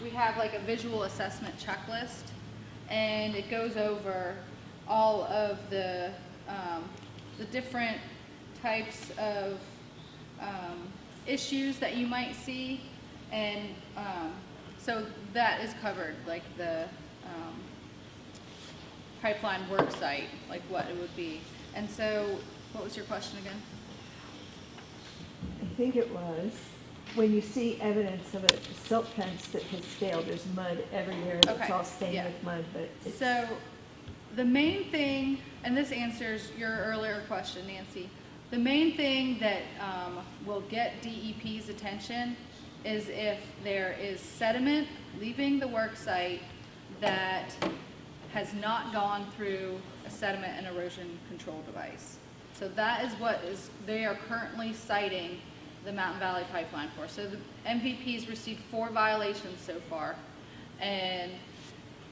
we have like a visual assessment checklist, and it goes over all of the different types of issues that you might see, and so that is covered, like the pipeline work site, like what it would be. And so, what was your question again? I think it was, when you see evidence of a silt fence that has failed, there's mud everywhere, it's Okay, all stained yeah. with mud, but it's. So, the main thing, and this answers your earlier question, Nancy, the main thing that will get DEP's attention is if there is sediment leaving the work site that has not gone through a sediment and erosion control device. So that is what they are currently citing the Mountain Valley Pipeline for. So the MVP's received 4 violations so far, and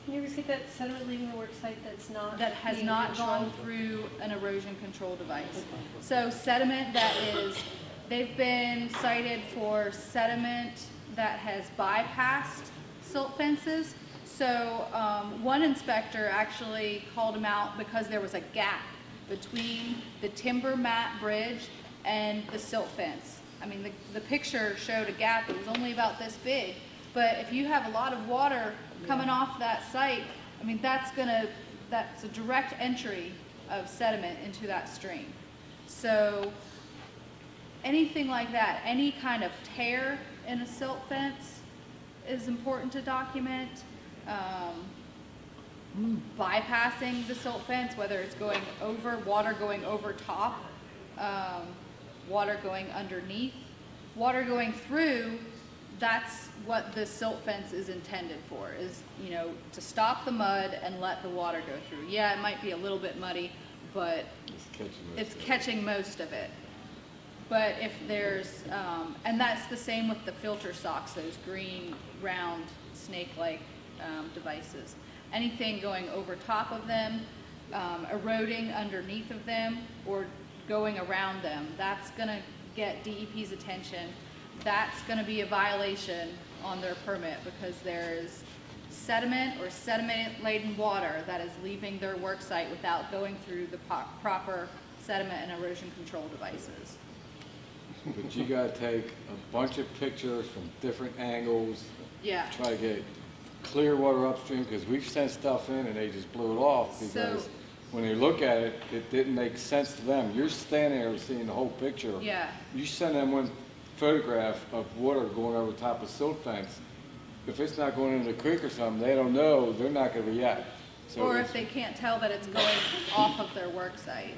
Can you repeat that, sediment leaving the work site that's not? that has being not gone controlled? through an erosion control device. So sediment that is, they've been cited for sediment that has bypassed silt fences. So one inspector actually called them out because there was a gap between the timber mat bridge and the silt fence. I mean, the picture showed a gap that was only about this big, but if you have a lot of water coming off that site, I mean, that's a direct entry of sediment into that stream. So anything like that, any kind of tear in a silt fence is important to document. Bypassing the silt fence, whether it's going over, water going over top, water going underneath, water going through, that's what the silt fence is intended for, is, you know, to stop the mud and let the water go through. Yeah, it might be a little bit muddy, but it's catching most of it. But if there's, and that's the same with the filter socks, those green, round, snake-like devices. Anything going over top of them, eroding underneath of them, or going around them, that's gonna get DEP's attention. That's gonna be a violation on their permit because there's sediment or sediment-laden water that is leaving their work site without going through the proper sediment and erosion control devices. But you gotta take a bunch of pictures from different angles, Yeah. try to get clear water upstream, because we've sent stuff in and they just blew it off because So- when they look at it, it didn't make sense to them. You're standing there seeing the whole picture. Yeah. You send them one photograph of water going over top of silt fence. If it's not going into the creek or something, they don't know, they're not gonna react. So Or it's- if they can't tell that it's going off of their work site.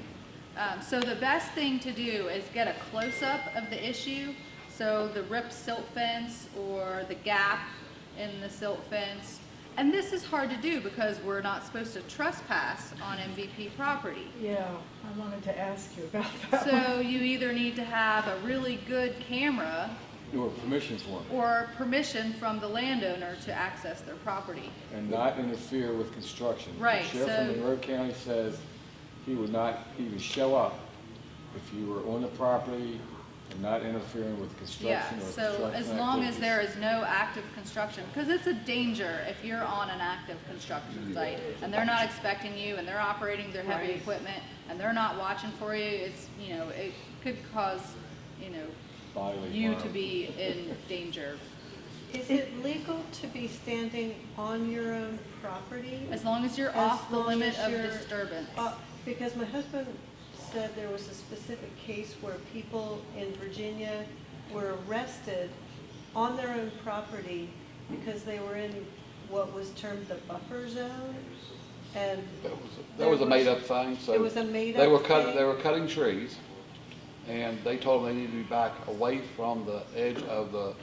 So the best thing to do is get a close-up of the issue. So the ripped silt fence or the gap in the silt fence. And this is hard to do because we're not supposed to trespass on MVP property. Yeah, I wanted to ask you about that. So you either need to have a really good camera or permissions for it, or permission from the landowner to access their property. and not interfere with construction. Right, The sheriff in so- Monroe County says he would not even show up if you were on the property and not interfering with Yeah, construction or construction so as long as activities. there is no active construction, because it's a danger if you're on an active construction site and they're not expecting you and they're operating their heavy Right. equipment and they're not watching for you, it's, you know, it could cause, you know, Bodily you harm. to be in danger. Is it legal to be standing on your own property? As long as you're As off the long limit as of you're- disturbance. Because my husband said there was a specific case where people in Virginia were arrested on their own property because they were in what was termed the buffer zone. And That was a made-up thing, so. It was a made-up They were cutting, thing? they were cutting trees, and they told them they needed to be back away from the edge of the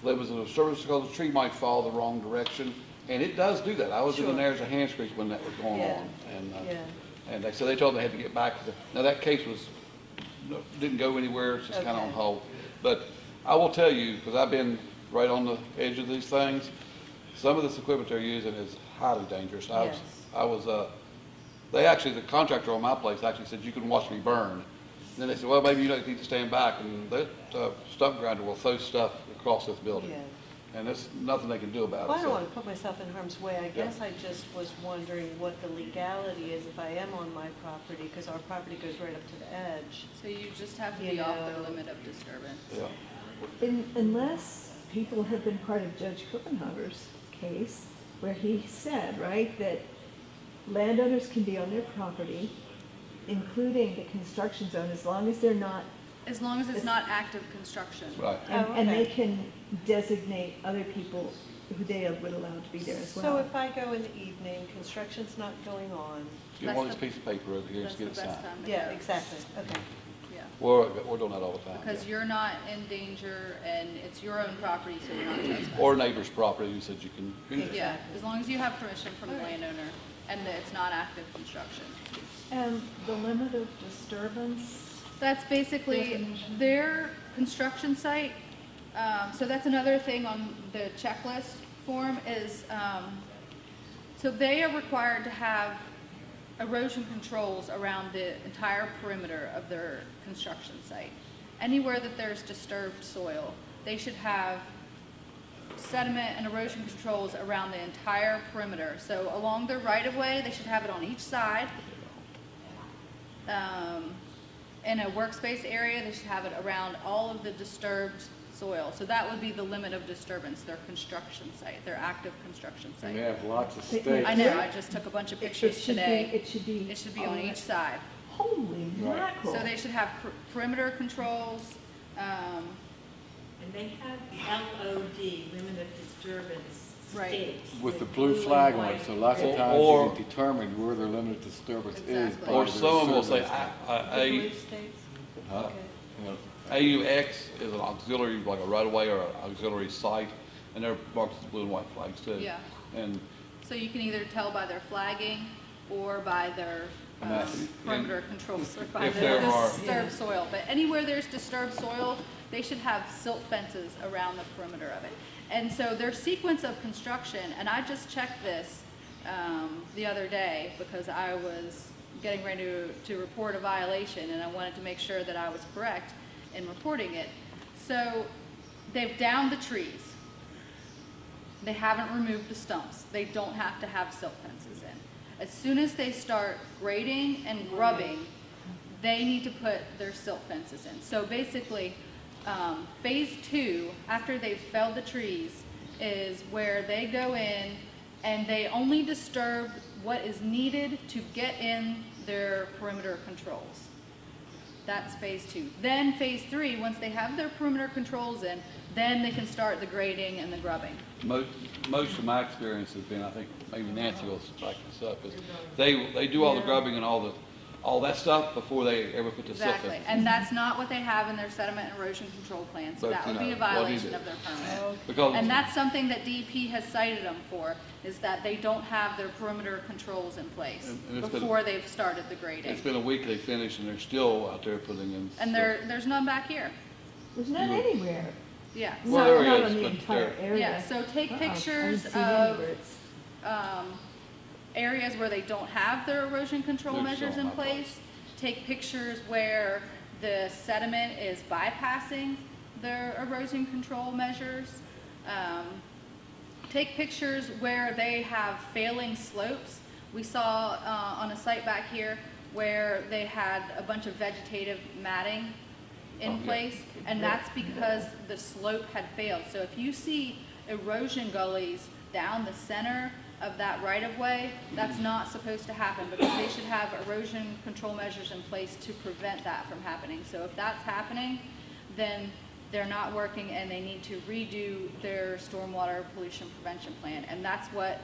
limits of disturbance because the tree might fall the wrong direction, and it does do that. I was in Sure. the Narrows of Hands Creek when that was going Yeah. on, and, Yeah. and they said they told them they had to get back to the, now that case was, didn't go anywhere, it's just kind of on Okay. hold. But I will tell you, because I've been right on the edge of these things, some of this equipment they're using is highly dangerous. Yes. I was, they actually, the contractor on my place actually said, you can watch me burn. And then they said, well, maybe you don't need to stand back, and that stump grinder will throw stuff across this building. Yeah. And there's nothing they can do about it. Well, I don't so- want to put myself in harm's way. I guess I just was wondering what the legality is if I am on my property, because our property goes right up to the edge. So you just have to You be off their know. limit of disturbance. Yeah. Unless people have been part of Judge Kuppenhaber's case, where he said, right, that landowners can be on their property, including the construction zone, as long as they're not, As long as it's not active construction. Right. and they okay. can designate other people who they would allow to be there as well. So if I go in the evening, construction's not going on. Get one of these pieces of paper over here and That's just the get it best signed. time to Yeah, go. exactly. Okay. Yeah. We're doing that all the time. Because yeah. you're not in danger and it's your own property, so you're not trespassing. Or neighbor's property, who said you can do that. Yeah, as long as you have permission from the landowner and that it's not active construction. And the limit of disturbance, That's basically Definition. their construction site. So that's another thing on the checklist form is, so they are required to have erosion controls around the entire perimeter of their construction site. Anywhere that there's disturbed soil, they should have sediment and erosion controls around the entire perimeter. So along their right-of-way, they should have it on each side. In a workspace area, they should have it around all of the disturbed soil. So that would be the limit of disturbance, their construction site, their active construction And they site. have lots of They- stakes. I know, I just took a bunch of pictures it should be, today. it should be. It should be on each side. Holy Right. mackerel. So they should have perimeter controls, And they have LOD, limit of disturbance Right. stakes. With the blue and flag on white it, so lots of times Or- you can determine where their limit of disturbance is. Exactly. by Or their someone will say, survey. The blue states? Huh? Okay. You know, AUX is an auxiliary, like a right-of-way or an auxiliary site, and they're marked with blue and white flags too. Yeah. And So you can either tell by their flagging or by their And that- perimeter controls, or by if their there are- disturbed soil. But anywhere there's disturbed soil, they should have silt fences around the perimeter of it. And so their sequence of construction, and I just checked this the other day because I was getting ready to report a violation, and I wanted to make sure that I was correct in reporting it. So they've downed the trees. They haven't removed the stumps. They don't have to have silt fences in. As soon as they start grading and grubbing, they need to put their silt fences in. So basically, phase 2, after they've felled the trees, is where they go in and they only disturb what is needed to get in their perimeter controls. That's phase 2. Then phase 3, once they have their perimeter controls in, then they can start the grading and the grubbing. most of my experience has been, I think maybe Nancy will back this up, is they do all the grubbing and all that stuff before they ever put the silt Exactly, fence. and that's not what they have in their sediment and erosion control plan, so But, that would you be know, a what do you violation do? of their permit. Because And that's something that DEP has cited them for, is that they don't have their perimeter controls in place And it's been- before they've started the it's grading. been a week they finished and they're still out there putting in. And there's none back here. There's none anywhere. Yeah, Well, so, there Not is, on the but entire there- area. yeah, so take Uh-uh. I pictures haven't seen any of, where it's- areas where they don't have their erosion control There's measures some in on my place. Take pictures where the sediment is bypassing their erosion control measures. Take pictures where they have failing slopes. We saw on a site back here where they had a bunch of vegetative matting in Oh, yeah. place, and that's because the slope had failed. So if you see erosion gullies down the center of that right-of-way, that's not supposed to happen because they should have erosion control measures in place to prevent that from happening. So if that's happening, then they're not working and they need to redo their stormwater pollution prevention plan. And that's what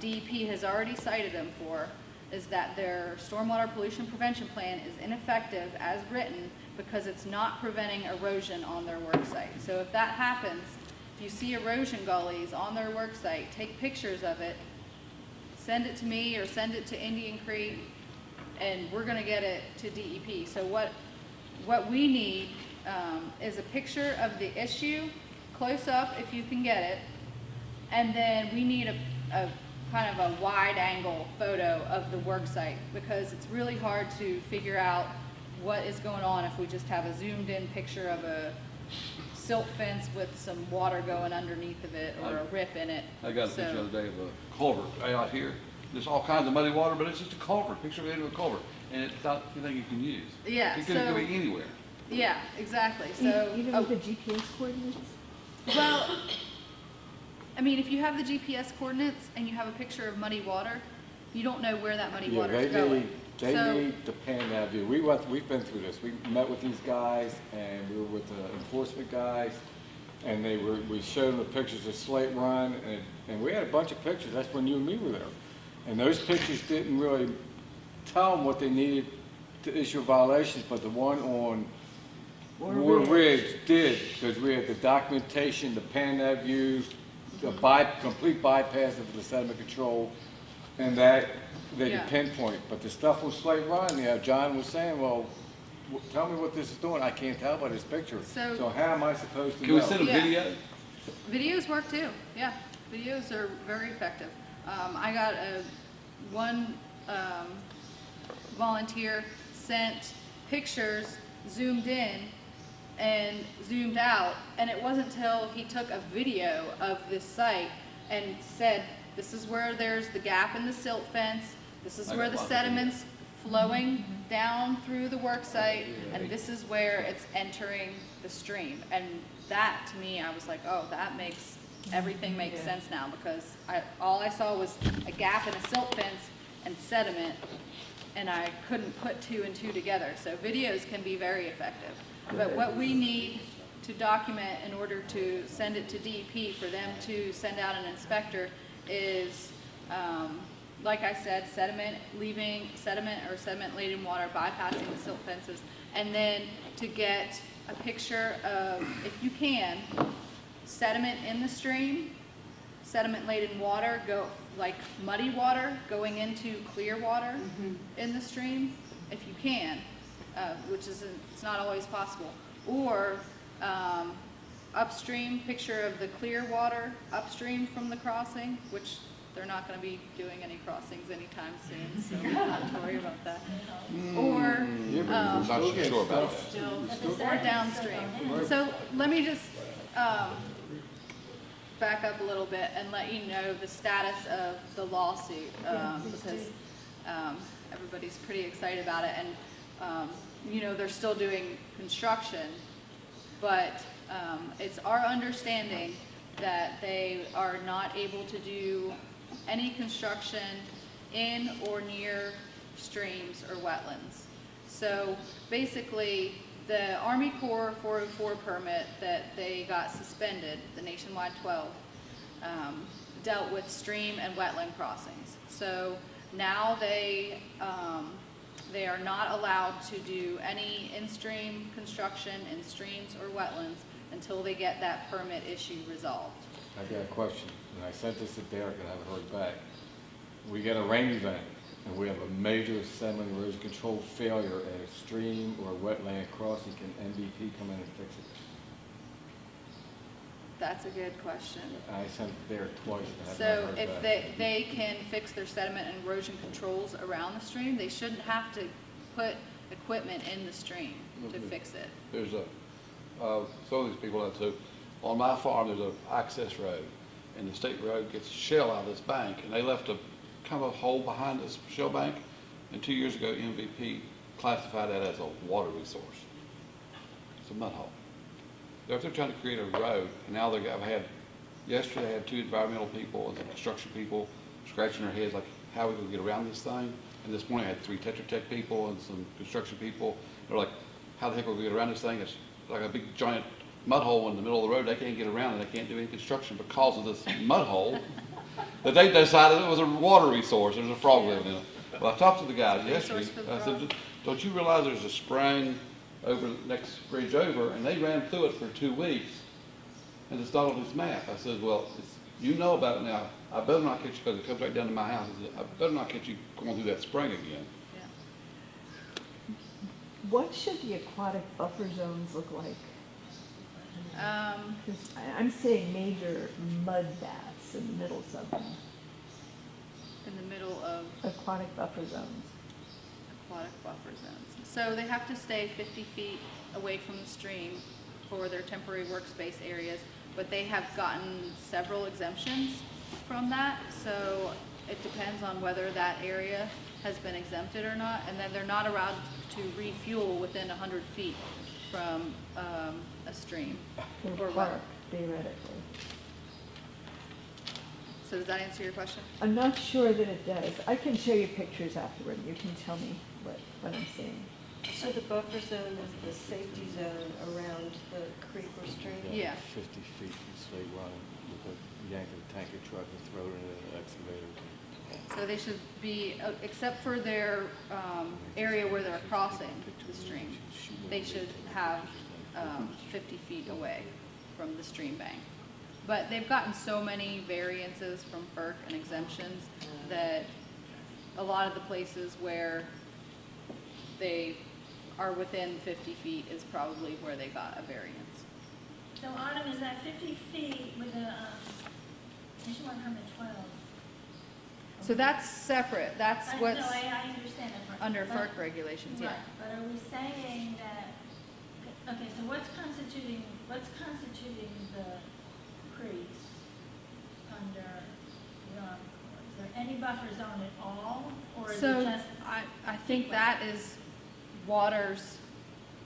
DEP has already cited them for, is that their stormwater pollution prevention plan is ineffective as written because it's not preventing erosion on their work site. So if that happens, if you see erosion gullies on their work site, take pictures of it, send it to me or send it to Indian Creek, and we're gonna get it to DEP. So what we need is a picture of the issue, close up if you can get it, and then we need a kind of a wide angle photo of the work site because it's really hard to figure out what is going on if we just have a zoomed in picture of a silt fence with some water going underneath of it or a rip in it. I got a picture the other day of a culvert right out here. There's all kinds of muddy water, but it's just a culvert, picture of it in a culvert. And it's not anything you can use. Yeah, It could so- be anywhere. Yeah, exactly. So, Even oh, with the GPS coordinates? well, I mean, if you have the GPS coordinates and you have a picture of muddy water, you don't know where that muddy Yeah, water is going. they So- need the pan that view. We've been through this. We met with these guys and we were with the enforcement guys and we showed them the pictures of Slate Run and we had a bunch of pictures. That's when you and me were there. And those pictures didn't really tell them what they needed to issue violations, but the one on War Ridge did, because we had the documentation, the pan that view, the complete bypass of the sediment control, and that they Yeah. could pinpoint. But the stuff on Slate Run, John was saying, well, tell me what this is doing. I can't tell by this picture. So- So how am I supposed to Can we know? send a Yeah. video? Videos work too, yeah. Videos are very effective. I got one volunteer sent pictures zoomed in and zoomed out, and it wasn't till he took a video of this site and said, this is where there's the gap in the silt fence, this is I where got the lots of sediment's flowing down through the work site, and this is where it's entering the stream. And that, to me, I was like, oh, that makes, everything makes sense now, because all I saw was a gap in a silt fence and sediment, and I couldn't put two and two together. So videos can be very effective. But what we need to document in order to send it to DEP for them to send out an inspector is like I said, leaving sediment or sediment-laden water, bypassing the silt fences, and then to get a picture of, if you can, sediment in the stream, sediment-laden water, like muddy water going into clear water in the stream, if you can, which is, it's not always possible. Or upstream, picture of the clear water upstream from the crossing, which they're not going to be doing any crossings anytime soon, so not to worry about that. Or I'm not so sure about that. or downstream. So let me just back up a little bit and let you know the status of the lawsuit, because everybody's pretty excited about it, and you know, they're still doing construction, but it's our understanding that they are not able to do any construction in or near streams or wetlands. So basically, the Army Corps 404 permit that they got suspended, the nationwide 12, dealt with stream and wetland crossings. So now they are not allowed to do any in-stream construction in streams or wetlands until they get that permit issue resolved. I got a question, and I sent this to Derek and I haven't heard back. We get a rain event, and we have a major sediment erosion control failure at a stream or wetland crossing. Can MVP come in and fix it? That's a good question. I sent it to Derek twice and I have So not heard if back. they can fix their sediment and erosion controls around the stream, they shouldn't have to put equipment in the stream to fix it. There's some of these people that too. On my farm, there's an access road, and the state road gets shell out of this bank, and they left a kind of a hole behind this shell bank, and 2 years ago, MVP classified that as a water resource. It's a mud hole. They're trying to create a road, and now yesterday I had 2 environmental people and some construction people scratching their heads like, how are we going to get around this thing? And this morning I had 3 Tetra Tech people and some construction people. They're like, how the heck are we going to get around this thing? It's like a big giant mud hole in the middle of the road. They can't get around it. They can't do any construction because of this mud hole that they decided it was a water resource. There's a frog living in it. Well, I talked to the guys yesterday. I said, don't you realize there's a spring over the next bridge over, and they ran through it for 2 weeks, and it's not on this map. I said, well, you know about it now. I better not catch you, because it comes right down to my house. I said, I better not catch you going through that spring again. What should the aquatic buffer zones look like? 'Cause I'm seeing major mud baths in the middle of them, In the middle of aquatic buffer zones. aquatic buffer zones. So they have to stay 50 feet away from the stream for their temporary workspace areas, but they have gotten several exemptions from that. So it depends on whether that area has been exempted or not, and then they're not allowed to refuel within 100 feet from a stream or Or wetland. park, theoretically. So does that answer your question? I'm not sure that it does. I can show you pictures afterward, you can tell me what I'm seeing. So the buffer zone is the safety zone around the creek or stream? Yeah. 50 feet from Slate Run with a yank of a tanker truck and throw it in an excavator. So they should be, except for their area where they're crossing the stream, they should have 50 feet away from the stream bank. But they've gotten so many variances from FERC and exemptions that a lot of the places where they are within 50 feet is probably where they got a variance. So Autumn, is that 50 feet with a, nationwide permit 12? So that's separate, that's what's No, I understand that part. under But- FERC regulations, yeah. Right, but are we saying that, okay, so what's constituting the creeks under the Army Corps? Is there any buffer zone at all, or is it So just? I think that is waters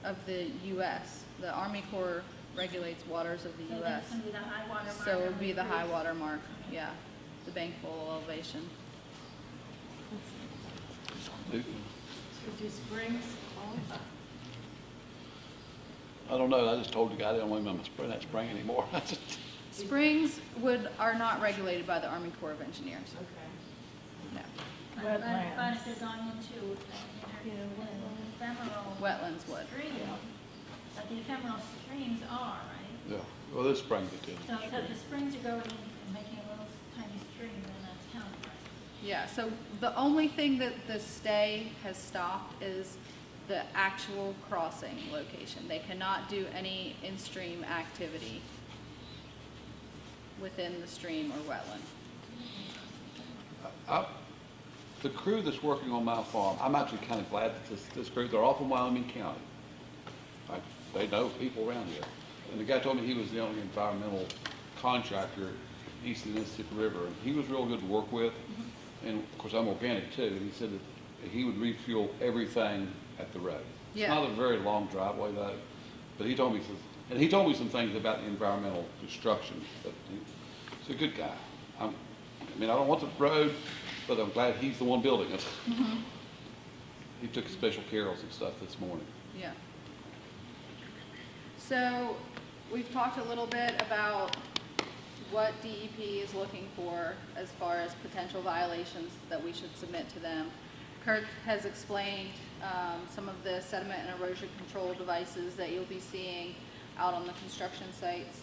of the U.S. The Army Corps regulates waters of the So U.S. that's gonna be the high water mark? So it on would be the high creeks? water mark, yeah, the bank full elevation. Do springs qualify? I don't know. I just told the guy they don't want him in that spring anymore. Springs are not regulated by the Army Corps of Engineers. Okay. No. But if Wetlands. they're going into an ephemeral Wetlands would. stream, but the ephemeral streams are, right? Yeah, well, this brings it to. So if the springs are going in and making a little tiny stream, then that's counted, right? Yeah, so the only thing that the stay has stopped is the actual crossing location. They cannot do any in-stream activity within the stream or wetland. The crew that's working on my farm, I'm actually kind of glad that this crew, they're all from Wyoming County. They know people around here. And the guy told me he was the only environmental contractor east of the Mississippi River, and he was real good to work with. And of course, I'm organic too, and he said that he would refuel everything at the road. It's Yeah. not a very long driveway though, but he told me some things about environmental destruction, but he's a good guy. I mean, I don't want the road, but I'm glad he's the one building it. He took special care of some stuff this morning. Yeah. So we've talked a little bit about what DEP is looking for as far as potential violations that we should submit to them. Kirk has explained some of the sediment and erosion control devices that you'll be seeing out on the construction sites.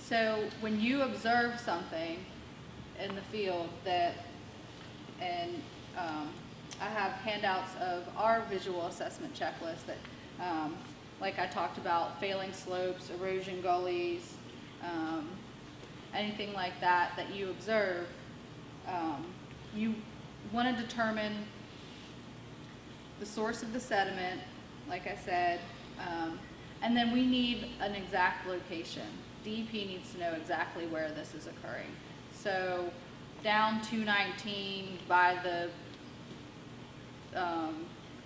So when you observe something in the field and I have handouts of our visual assessment checklist that, like I talked about, failing slopes, erosion gullies, anything like that that you observe, you want to determine the source of the sediment, like I said, and then we need an exact location. DEP needs to know exactly where this is occurring. So down 219 by the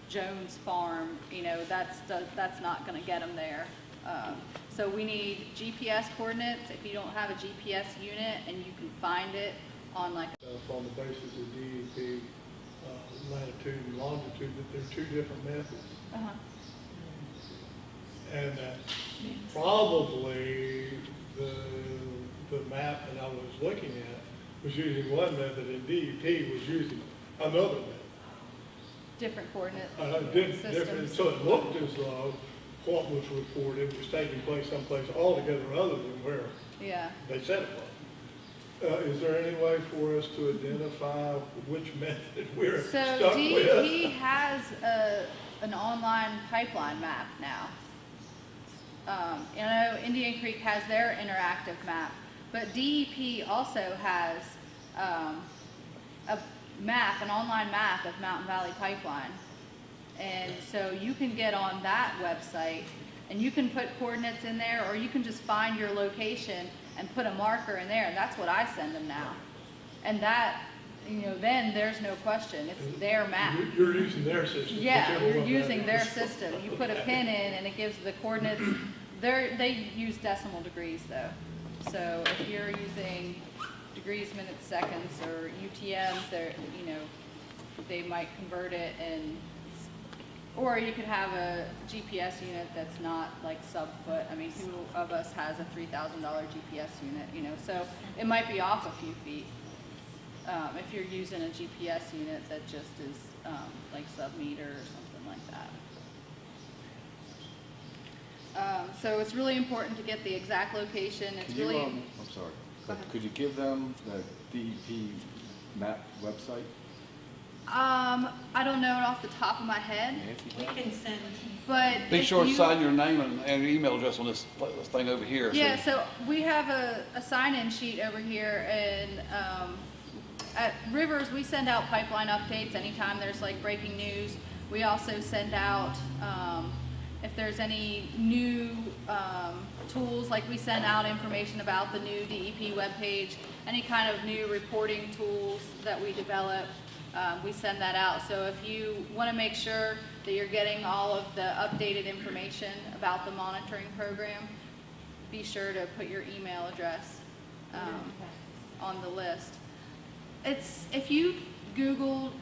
Jones farm, that's not going to get them there. So we need GPS coordinates. If you don't have a GPS unit and you can find it on like On the basis of DEP latitude and longitude, that there are two different methods. And that probably the map that I was looking at was using one method and DEP was using another method. different coordinate Different, systems. so it looked as though what was reported was taking place someplace altogether other than where Yeah. they said it was. Is there any way for us to identify which method we're So stuck with? DEP has an online pipeline map now. Indian Creek has their interactive map, but DEP also has a map, an online map of Mountain Valley Pipeline. And so you can get on that website and you can put coordinates in there, or you can just find your location and put a marker in there, and that's what I send them now. And that, then there's no question, it's their map. You're using their system. Yeah, whichever you're one that using their is. system. You put a pin in and it gives the coordinates. They use decimal degrees though. So if you're using degrees, minutes, seconds, or UTMs, they might convert it or you could have a GPS unit that's not like sub-foot. I mean, who of us has a $3,000 GPS unit, so it might be off a few feet. If you're using a GPS unit that just is like sub-meter or something like that. So it's really important to get the exact location. It's Could you, really, I'm sorry, Go ahead. could you give them the DEP map website? I don't know it off the top of my head, We can send, but Be if sure to you- sign your name and your email address on this thing over here. Yeah, so we have a sign-in sheet over here, and at Rivers, we send out pipeline updates anytime there's like breaking news. We also send out, if there's any new tools, like we send out information about the new DEP webpage, any kind of new reporting tools that we develop, we send that out. So if you want to make sure that you're getting all of the updated information about the monitoring program, be sure to put your email address on the list. If you Google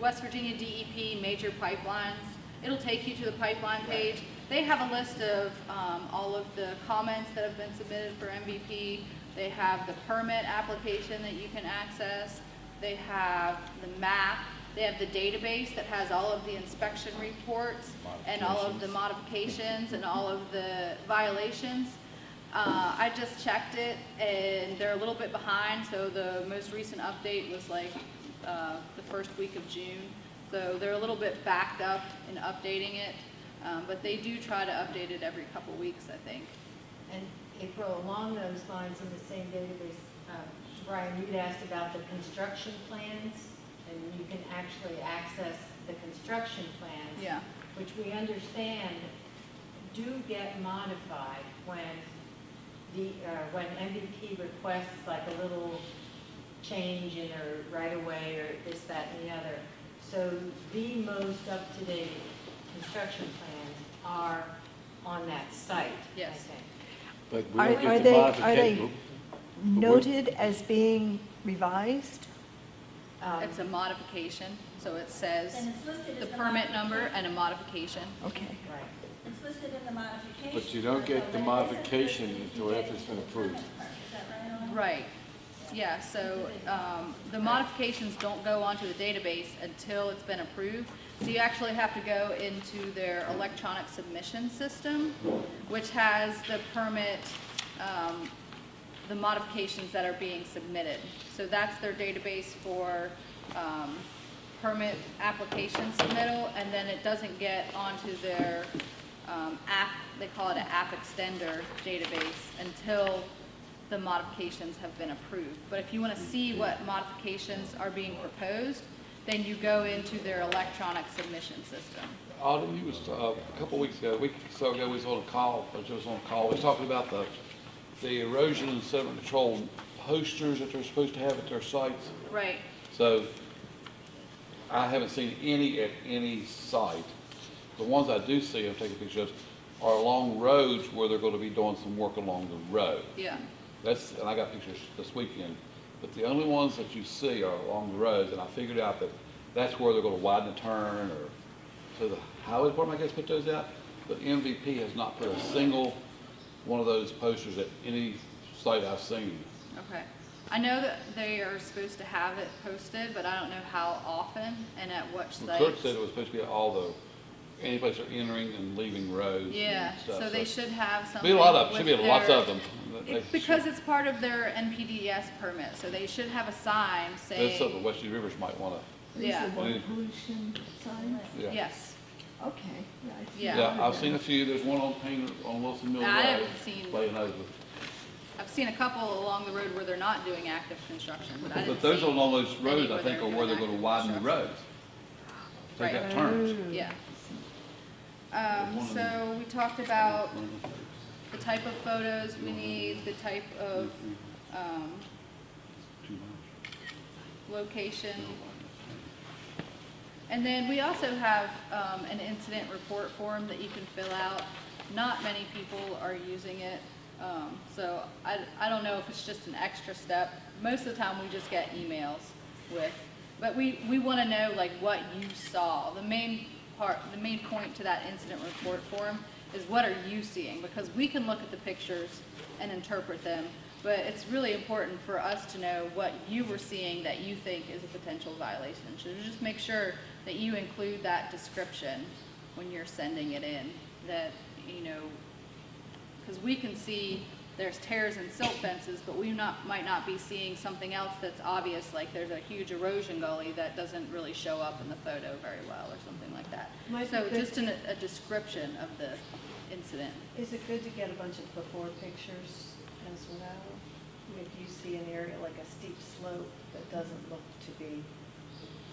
West Virginia DEP major pipelines, it'll take you to the pipeline page. They have a list of all of the comments that have been submitted for MVP. They have the permit application that you can access. they have the map, they have the database that has all of the inspection reports and all of the modifications and all of the violations. I just checked it and they're a little bit behind, so the most recent update was like the first week of June. So they're a little bit backed up in updating it, but they do try to update it every couple weeks, I think. And April, along those lines in the same database, Brian, you'd asked about the construction plans, and you can actually access the construction plans. Yeah. Which we understand do get modified when when MVP requests like a little change in a right-of-way or this, that, and the other. So the most up-to-date construction plans are on that site, I Yes. think. But we Are don't get are the they modification. noted as being revised? It's a modification, so it says And it's listed the as the permit number and a modification. Okay. Right. It's listed in the modification. But you don't get the modification until after it's been approved. Is that right, Ellen? Right, yeah, so the modifications don't go onto the database until it's been approved. So you actually have to go into their electronic submission system, which has the permit, the modifications that are being submitted. So that's their database for permit application submittal, and then it doesn't get onto their app, they call it an app extender database, until the modifications have been approved. But if you want to see what modifications are being proposed, then you go into their electronic submission system. Autumn, you was, a couple weeks ago, a week or so ago, we was on a call, we was talking about the erosion and sediment control posters that they're supposed to have at their sites. Right, So I haven't seen any at any site. The ones I do see, I'm taking pictures of, are along roads where they're gonna be doing some work along the road. yeah. And I got pictures this weekend, but the only ones that you see are along the roads, and I figured out that that's where they're gonna widen the turn, or, so the highway department, I guess, put those out, but MVP has not put a single one of those posters at any site I've seen. Okay. I know that they are supposed to have it posted, but I don't know how often and at what Well, sites. Kurt said it was supposed to be at all any place they're entering and leaving roads Yeah, and stuff. so they should have something. Be a lot of, should be with lots their- of them. Because it's part of their NPDES permit, so they should have a sign That's something saying, Western Rivers might wanna, These Yeah. are water pollution signs? yeah. yes. Okay, yeah, I see. Yeah. Yeah, I've seen a few, there's one on Painter, on Wilson Mill Road. I haven't seen, Laying over. I've seen a couple along the road where they're not doing active construction, but I didn't But those see along those any roads, I where think, they're are where they're doing gonna widen the active roads. Take Right. out turns. Yeah. There's one So we talked about the type of photos we need, the type of location. And then we also have an incident report form that you can fill out. Not many people are using it, so I don't know if it's just an extra step. Most of the time, we just get emails with, but we want to know like what you saw. The main point to that incident report form is what are you seeing? Because we can look at the pictures and interpret them, but it's really important for us to know what you were seeing that you think is a potential violation. So just make sure that you include that description when you're sending it in, that, you know, because we can see there's tears and silt fences, but we might not be seeing something else that's obvious, like there's a huge erosion gully that doesn't really show up in the photo very well, or something like that. Might be So good just a description of the incident. Is it good to get a bunch of before pictures as well? If you see an area like a steep slope that doesn't look to be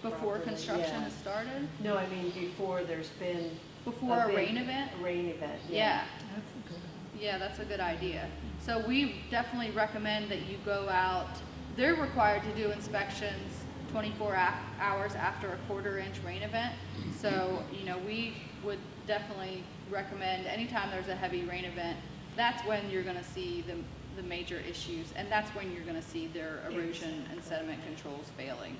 Before properly, construction yeah. has started? No, I mean before there's been. Before a big rain event? Rain event, Yeah. That's a good idea. Yeah, that's a good idea. So we definitely recommend that you go out, they're required to do inspections 24 hours after a quarter-inch rain event. So, you know, we would definitely recommend anytime there's a heavy rain event, that's when you're gonna see the major issues, and that's when you're gonna see their erosion and sediment controls failing.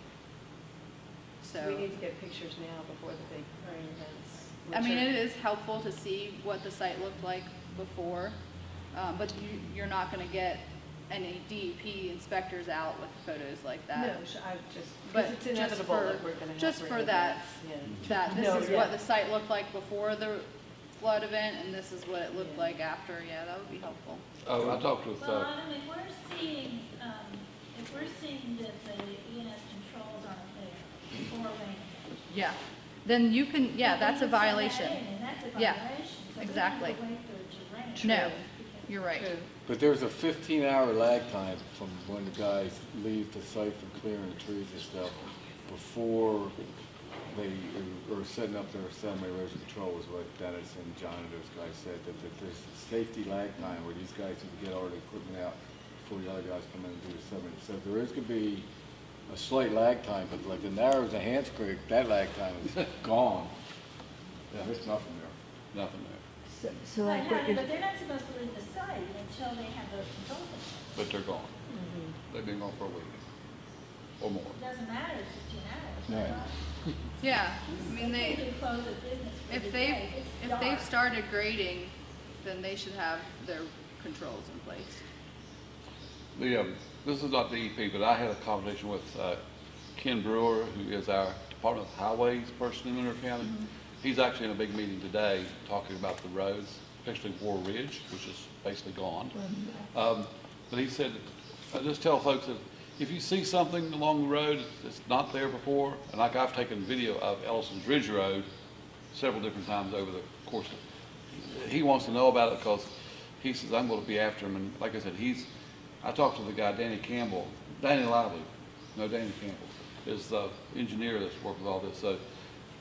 So we need to get pictures now before the big rain events. I mean, which are- it is helpful to see what the site looked like before, but you're not going to get any DEP inspectors out with photos like that. No, I just, But because it's just inevitable for- that we're gonna have. just for rain that- events, yeah. That this No, is yeah. what the site looked like before the flood event, and this is what it looked like after. Yeah, that would be helpful. Oh, I talked with, Well, I mean, if we're seeing that the ENS controls aren't there before rain. Yeah. Then you can, yeah, that's a Then we can send that violation. in, And that's a Yeah, violation. So we don't exactly. have to wait for it to rain. No, you're right. True. But there's a 15-hour lag time from when the guys leave the site for clearing the trees and stuff before they are setting up their sediment erosion control, is what Dennis and John and those guys said, that there's a safety lag time where these guys need to get all the equipment out before the other guys come in and do the sediment. So there is gonna be a slight lag time, but like the Narrows and Hans Creek, that lag time is gone. Yeah. There's nothing there. nothing there, So like what But you're, they're not supposed to leave the site until they have those controls in place. but they're gone. They've been gone for a week or more. It doesn't matter, it's 15 hours. Yeah. Yeah, I mean, They they, can close the business for if the they've, day. It's if dark. they've started grading, then they should have their controls in place. This is not DEP, but I had a conversation with Ken Brewer, who is our Department of Highways person in Monroe County. He's actually in a big meeting today talking about the roads, especially War Ridge, which is basically gone. But he said, I just tell folks that if you see something along the road that's not there before, and like I've taken video of Ellison's Ridge Road several different times over the course of, he wants to know about it because he says, I'm going to be after him. And like I said, I talked to the guy, Danny Campbell, Danny Lively, no, Danny Campbell, is the engineer that's worked with all this. So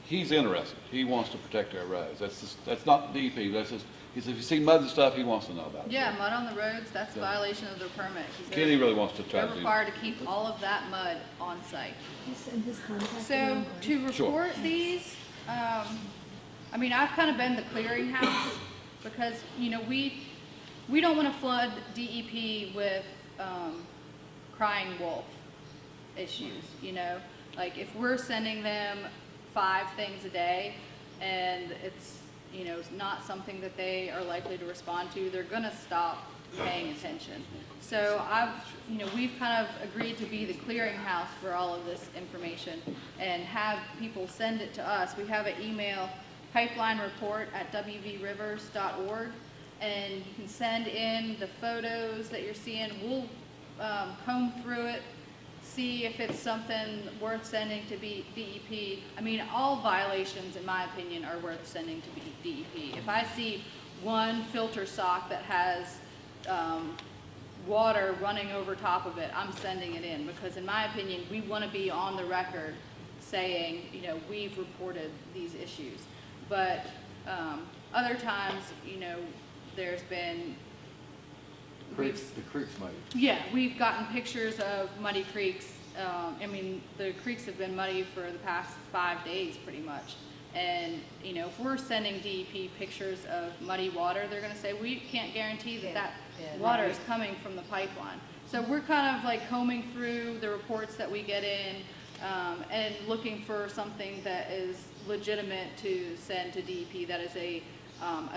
he's interested. He wants to protect our roads. That's not DEP, that's just, he says, if you see mud and stuff, he wants to know about it. Yeah, mud on the roads, that's a Yeah. violation of their permit. 'Cause they're- Kenny really wants to try They're to do. required to keep all of that mud on site. you send his contact So info? to Sure. report these, I mean, I've kind of been the clearinghouse because, you know, we don't want to flood DEP with crying wolf issues, you know? Like if we're sending them 5 things a day and it's, you know, not something that they are likely to respond to, they're gonna stop paying attention. So we've kind of agreed to be the clearinghouse for all of this information and have people send it to us. We have an email, pipeline report@wvrivers.org, and you can send in the photos that you're seeing. We'll comb through it, see if it's something worth sending to DEP. I mean, all violations, in my opinion, are worth sending to DEP. If I see one filter sock that has water running over top of it, I'm sending it in because in my opinion, we want to be on the record saying, you know, we've reported these issues. But other times, you know, there's been The creek's muddy. yeah, we've gotten pictures of muddy creeks. I mean, the creeks have been muddy for the past 5 days pretty much. And, you know, if we're sending DEP pictures of muddy water, they're gonna say, we can't guarantee that that Yeah. water is coming from the pipeline. So we're kind of like combing through the reports that we get in, and looking for something that is legitimate to send to DEP that is a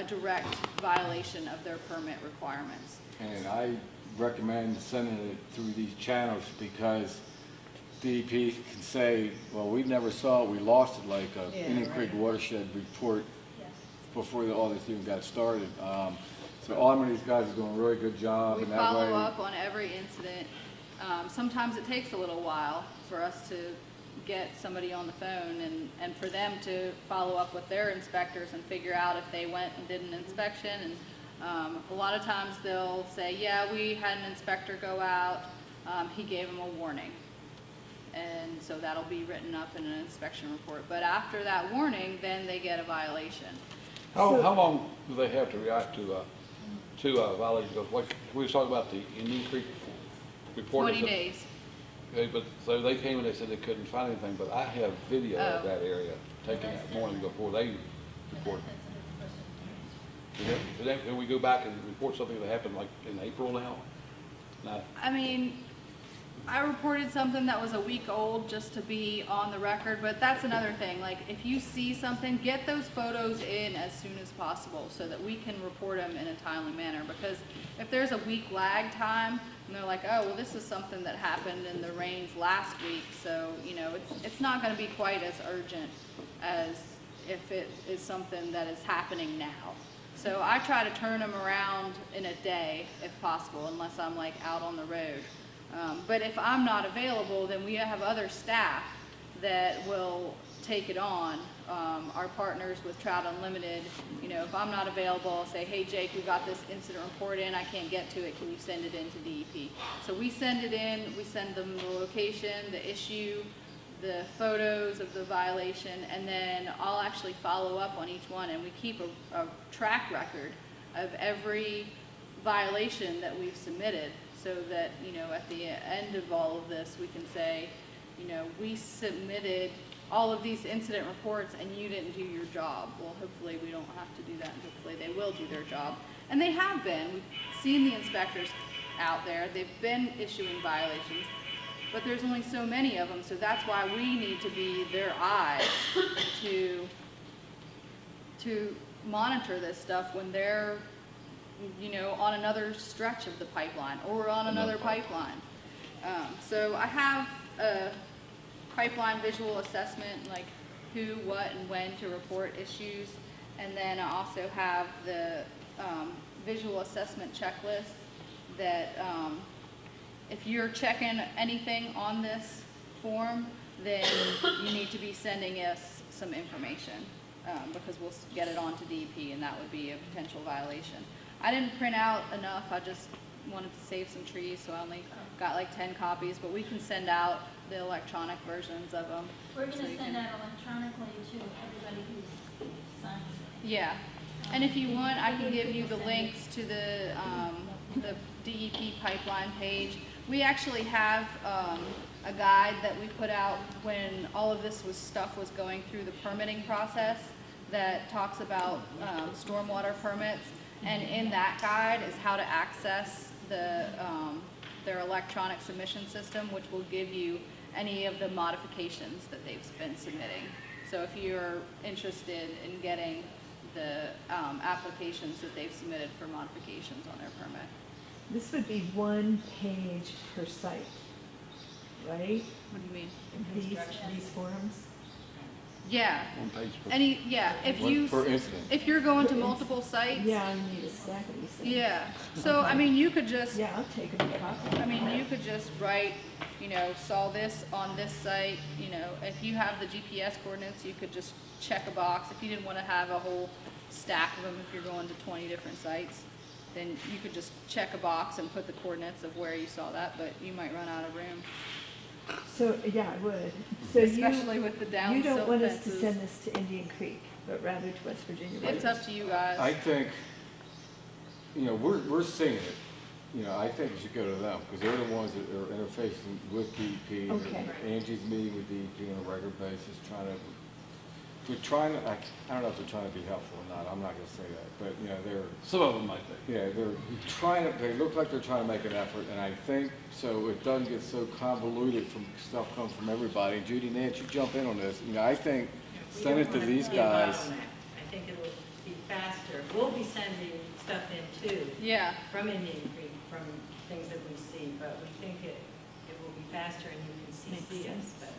direct violation of their permit requirements. And I recommend sending it through these channels because DEP can say, well, we never saw it, we lost it, like a Yeah, Indian right. Creek watershed report Yes. before all this even got started. So all of these guys are doing a really good job. We and that follow way- up on every incident. Sometimes it takes a little while for us to get somebody on the phone and for them to follow up with their inspectors and figure out if they went and did an inspection. And a lot of times they'll say, yeah, we had an inspector go out, he gave them a warning. And so that'll be written up in an inspection report. But after that warning, then they get a violation. How long do they have to react to violations? Because like, we were talking about the Indian Creek report. 20 days. Okay, but, so they came and they said they couldn't find anything, but I have video of Oh. that area taken that morning before they reported. Can we go back and report something that happened like in April now? No. I mean, I reported something that was a week old just to be on the record, but that's another thing. Like, if you see something, get those photos in as soon as possible so that we can report them in a timely manner. Because if there's a week lag time, and they're like, oh, well, this is something that happened in the rains last week, so, you know, it's not gonna be quite as urgent as if it is something that is happening now. So I try to turn them around in a day if possible, unless I'm like out on the road. But if I'm not available, then we have other staff that will take it on. Our partners with Trout Unlimited, you know, if I'm not available, I'll say, hey Jake, we got this incident report in, I can't get to it, can you send it in to DEP? So we send it in, we send them the location, the issue, the photos of the violation, and then I'll actually follow up on each one, and we keep a track record of every violation that we've submitted, so that, you know, at the end of all of this, we can say, you know, we submitted all of these incident reports and you didn't do your job. Well, hopefully we don't have to do that, and hopefully they will do their job. And they have been. We've seen the inspectors out there. They've been issuing violations, but there's only so many of them, so that's why we need to be their eyes to monitor this stuff when they're, you know, on another stretch of the pipeline or on another pipeline. So I have a pipeline visual assessment, like who, what, and when to report issues. And then I also have the visual assessment checklist that if you're checking anything on this form, then you need to be sending us some information because we'll get it on to DEP, and that would be a potential violation. I didn't print out enough. I just wanted to save some trees, so I only got like 10 copies, but we can send out the electronic versions of them. We're gonna send that electronically to everybody who's signed. Yeah, and if you want, I can give you the links to the DEP pipeline page. We actually have a guide that we put out when all of this stuff was going through the permitting process that talks about stormwater permits. And in that guide is how to access their electronic submission system, which will give you any of the modifications that they've been submitting. So if you're interested in getting the applications that they've submitted for modifications on their permit. This would be one page per site, right? What do you mean? These forms? Yeah. One page per. If Per incident. if you're going to multiple sites. Yeah, I need a stack of these things. Yeah. So, I mean, you could just, Yeah, I'll take a copy. I mean, you could just write, you know, saw this on this site, you know, if you have the GPS coordinates, you could just check a box. If you didn't want to have a whole stack of them, if you're going to 20 different sites, then you could just check a box and put the coordinates of where you saw that, but you might run out of room. So, yeah, I would. So Especially with the down you don't silt want us to fences. send this to Indian Creek, but rather to West Virginia. It's up to you guys. I think, you know, we're seeing it. You know, I think you should go to them, because they're the ones that are interfacing with DEP. Okay. Angie's meeting with DEP on a regular basis, we're trying to, I don't know if they're trying to be helpful or not, I'm not gonna say that, but, you know, Some of them might be. they're trying to, they look like they're trying to make an effort, and I think, so it doesn't get so convoluted from stuff comes from everybody. Judy, Nance, you jump in on this, you know, I think, send it to these guys. I think it'll be faster. We'll be sending stuff in too, Yeah. from Indian Creek, from things that we see, but we think it will be faster and you can Makes CC us, sense. but,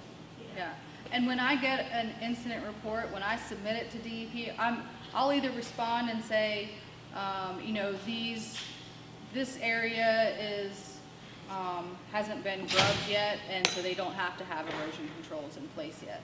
Yeah, and when I get an incident report, when I submit it to DEP, I'll either respond and say, you know, this area hasn't been grubbed yet, and so they don't have to have erosion controls in place yet.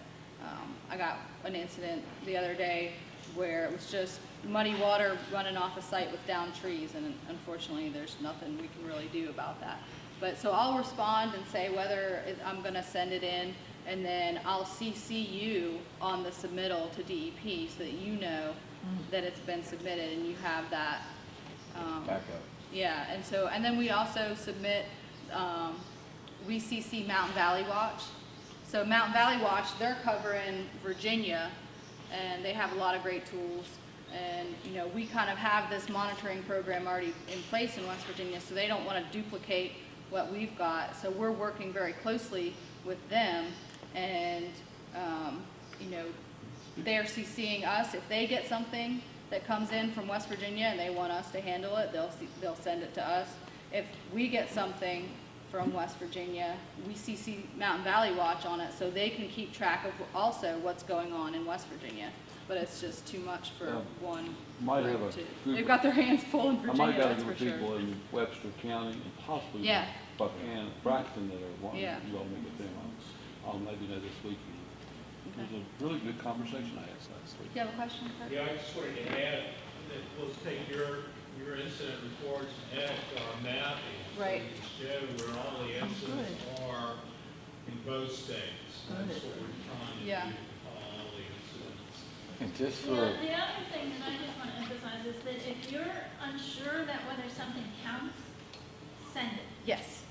I got an incident the other day where it was just muddy water running off a site with downed trees, and unfortunately, there's nothing we can really do about that. But, so I'll respond and say whether I'm gonna send it in, and then I'll CC you on the submittal to DEP so that you know that it's been submitted and you have that. Back up. Yeah, and then we also submit, we CC Mountain Valley Watch. So Mountain Valley Watch, they're covering Virginia, and they have a lot of great tools. And, you know, we kind of have this monitoring program already in place in West Virginia, so they don't want to duplicate what we've got. So we're working very closely with them, and, you know, they're CCing us. If they get something that comes in from West Virginia and they want us to handle it, they'll send it to us. If we get something from West Virginia, we CC Mountain Valley Watch on it, so they can keep track of also what's going on in West Virginia. But it's just too much for one Might have group a to. group- They've got their hands full in I Virginia, might got a that's group for of sure. people in Webster County and possibly Yeah. Buchanan, Braxton that are wanting, Yeah. you all meet with them. I'll maybe know this weekend. It was a really good conversation I had last week. Do you have a question, Kurt? Yeah, I just wanted to add that we'll take your incident reports and add to our mapping. Right. So we can show where all the incidents are in both states. That's what we're trying to Yeah. do, all the incidents. And just Yeah, for, the other thing that I just want to emphasize is that if you're unsure that whether something counts, send it. Yes,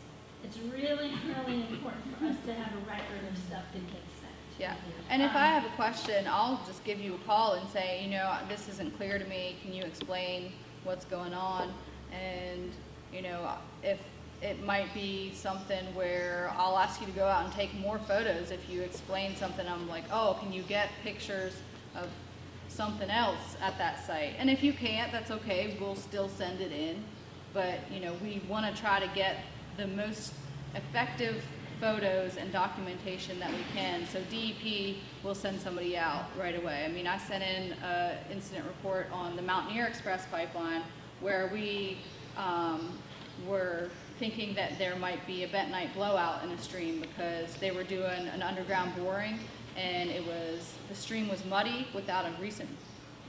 It's really, really important for us to have a record of stuff that gets sent. yeah. And if I have a question, I'll just give you a call and say, you know, this isn't clear to me, can you explain what's going on? And, you know, if it might be something where I'll ask you to go out and take more photos. If you explain something, I'm like, oh, can you get pictures of something else at that site? And if you can't, that's okay, we'll still send it in. But, you know, we want to try to get the most effective photos and documentation that we can. So DEP will send somebody out right away. I mean, I sent in an incident report on the Mountiain Express pipeline where we were thinking that there might be a bentonite blowout in a stream because they were doing an underground boring, and the stream was muddy without a recent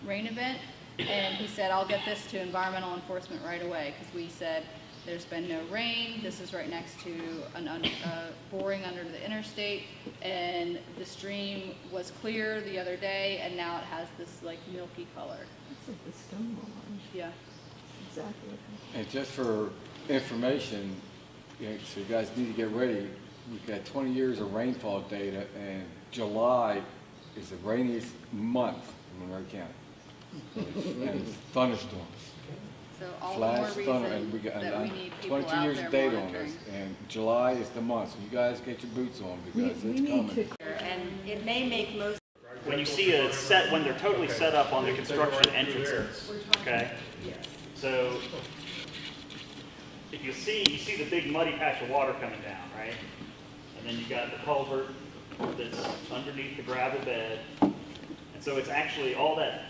rain event. And he said, I'll get this to environmental enforcement right away, because we said, there's been no rain, this is right next to a boring under the interstate, and the stream was clear the other day, and now it has this like milky color. That's like the Stonewall one. Yeah. That's exactly what happened. and just for information, you know, so you guys need to get ready. We've got 20 years of rainfall data, and July is the rainiest month in Monroe County. And thunderstorms. So all the more Flash thunder, and reason got that we need people 22 out years there of data on monitoring. this, and July is the month, so you guys get your boots on because We it's need coming. to And it may make most When you see a set, when they're totally set up on the construction entrances, okay? So, if you see the big muddy patch of water coming down, right? And then you got the culvert that's underneath the gravel bed. And so it's actually all that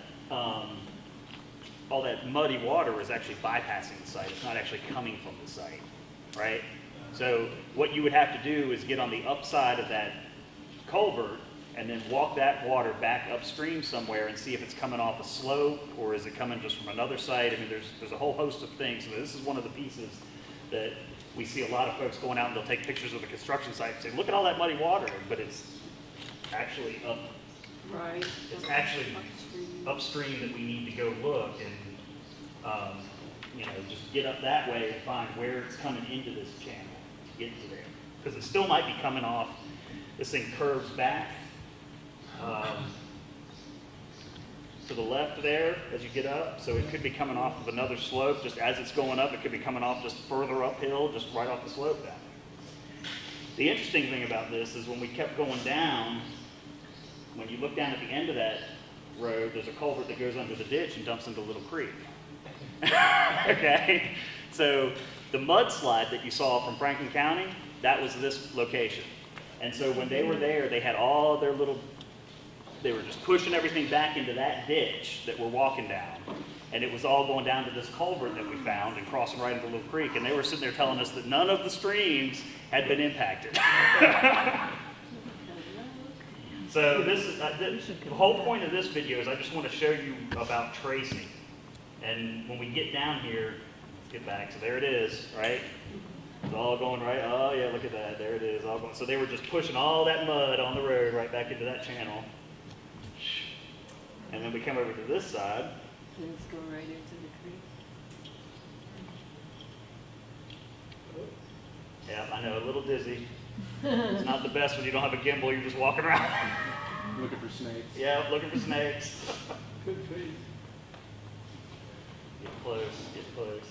muddy water is actually bypassing the site. It's not actually coming from the site, right? So what you would have to do is get on the upside of that culvert and then walk that water back upstream somewhere and see if it's coming off a slope or is it coming just from another site. I mean, there's a whole host of things. So this is one of the pieces that we see a lot of folks going out and they'll take pictures of the construction site and say, look at all that muddy water, but it's actually up. Right. It's actually upstream that we need to go look and, you know, just get up that way and find where it's coming into this channel to get to there. Because it still might be coming off, this thing curves back to the left there as you get up. So it could be coming off of another slope. Just as it's going up, it could be coming off just further uphill, just right off the slope down there. The interesting thing about this is when we kept going down, when you look down at the end of that road, there's a culvert that goes under the ditch and dumps into Little Creek. Okay? So the mudslide that you saw from Franklin County, that was this location. And so when they were there, they had all their they were just pushing everything back into that ditch that we're walking down. And it was all going down to this culvert that we found and crossing right into Little Creek. And they were sitting there telling us that none of the streams had been impacted. So this is, the whole point of this video is I just want to show you about tracing. And when we get down here, let's get back. So there it is, right? It's all going right. Oh yeah, look at that. There it is. All going. So they were just pushing all that mud on the road right back into that channel. And then we come over to this side. Things go right into the creek. Yeah, I know, a little dizzy. It's not the best when you don't have a gimbal. You're just walking around. Looking for snakes. Yeah, looking for snakes. Good feed. Get close. Get close.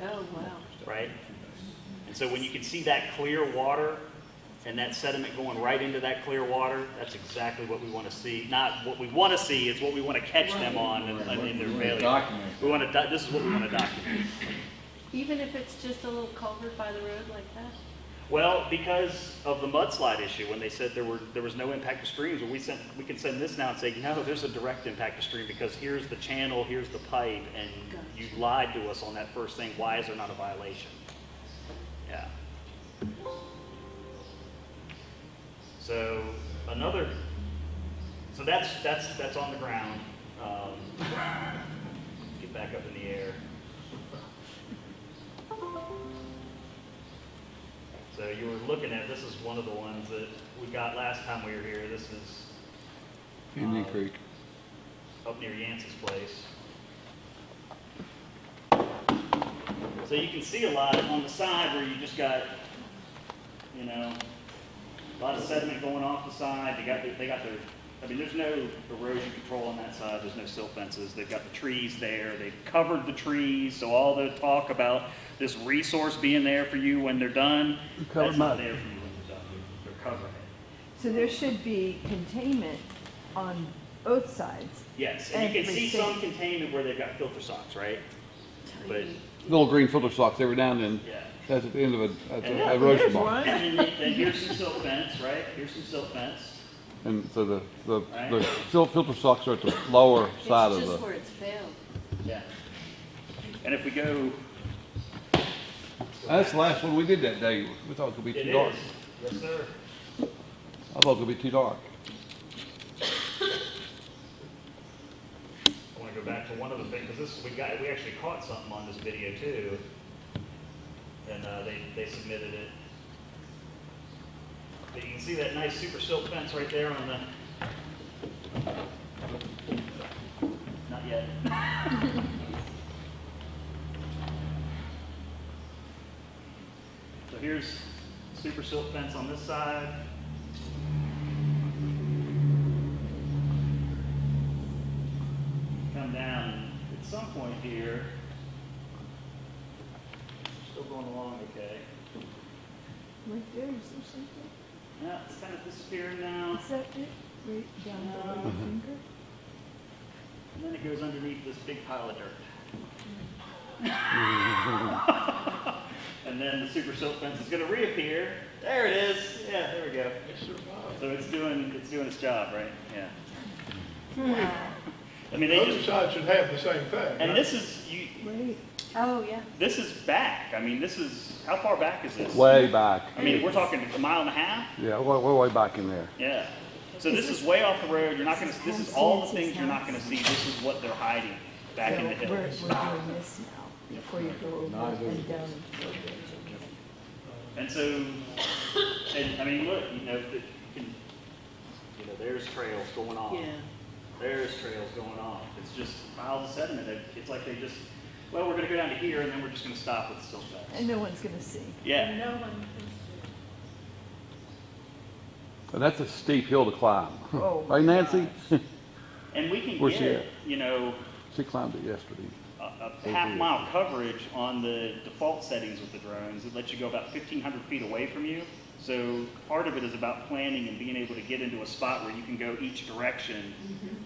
Oh, wow. right? And so when you can see that clear water and that sediment going right into that clear water, that's exactly what we want to see. Not what we want to see, it's what we want to catch them on in their We wanna failure. document We want to, this is what we want to document. Even if it's just a little culvert by the road like that? Well, because of the mudslide issue, when they said there was no impact to streams, well, we can send this now and say, no, there's a direct impact to stream because here's the channel, here's the pipe, and you lied to us on that first thing. Why is there not a violation? Yeah. So so that's on the ground. Get back up in the air. So you were looking at, this is one of the ones that we got last time we were here. This is Indian Creek. up near Yancey's place. So you can see a lot on the side where you just got, you know, a lot of sediment going off the side. They got their, I mean, there's no erosion control on that side. There's no silt fences. They've got the trees there. They've covered the trees. So all the talk about this resource being there for you when they're done, that's not there for you when they're done. They're covering it. So there should be containment on both sides. Yes, and you can see some Everything. containment where they've got filter socks, right? But, Little green filter socks every now and then. yeah. That's at the end of And a yeah, erosion there's box. one. And here's some silt fence, right? Here's some silt fence. And so the Right. filter socks are at the lower side of It's just the, where it's failed. Yeah. And if we go, that's the last one we did that day. We thought it could be it too dark. is. Yes, sir. I thought it could be too dark. I want to go back to one of the things, because we actually caught something on this video too. And they submitted it. But you can see that nice super silt fence right there on the, not yet. So here's super silt fence on this side. Come down and at some point here, still going along okay. Right there, is there something? Yeah, it's kind of disappearing now. Is that it? Right down the little finger? And then it goes underneath this big pile of dirt. And then the super silt fence is going to reappear. There it is. Yeah, there we go. So it's doing its job, right? Yeah. I mean, they Both just, sides should have the same thing. and right? this is Right. Oh, yeah. this is back. I mean, this is, how far back is this? Way back. I mean, we're talking a mile and a half. Yeah, we're way back in there. Yeah. So this is way off the road. You're not going to. This is all the things you're not going to see. This is what they're hiding back in the So we're hills. doing this now, before you go over and down into the bridge. And so, and I mean, look, you know, there's trails going off. Yeah. There's trails going off. It's just piles of sediment. It's like they just, well, we're going to go down to here, and then we're just going to stop with the silt fence. And no one's gonna see. Yeah. No one can see. And that's a steep hill to climb. Oh, my Right, Nancy? And we can Where's she get, at? you know, She climbed it yesterday. a half-mile coverage on the default settings with the drones. It lets you go about 1,500 feet away from you. So part of it is about planning and being able to get into a spot where you can go each direction,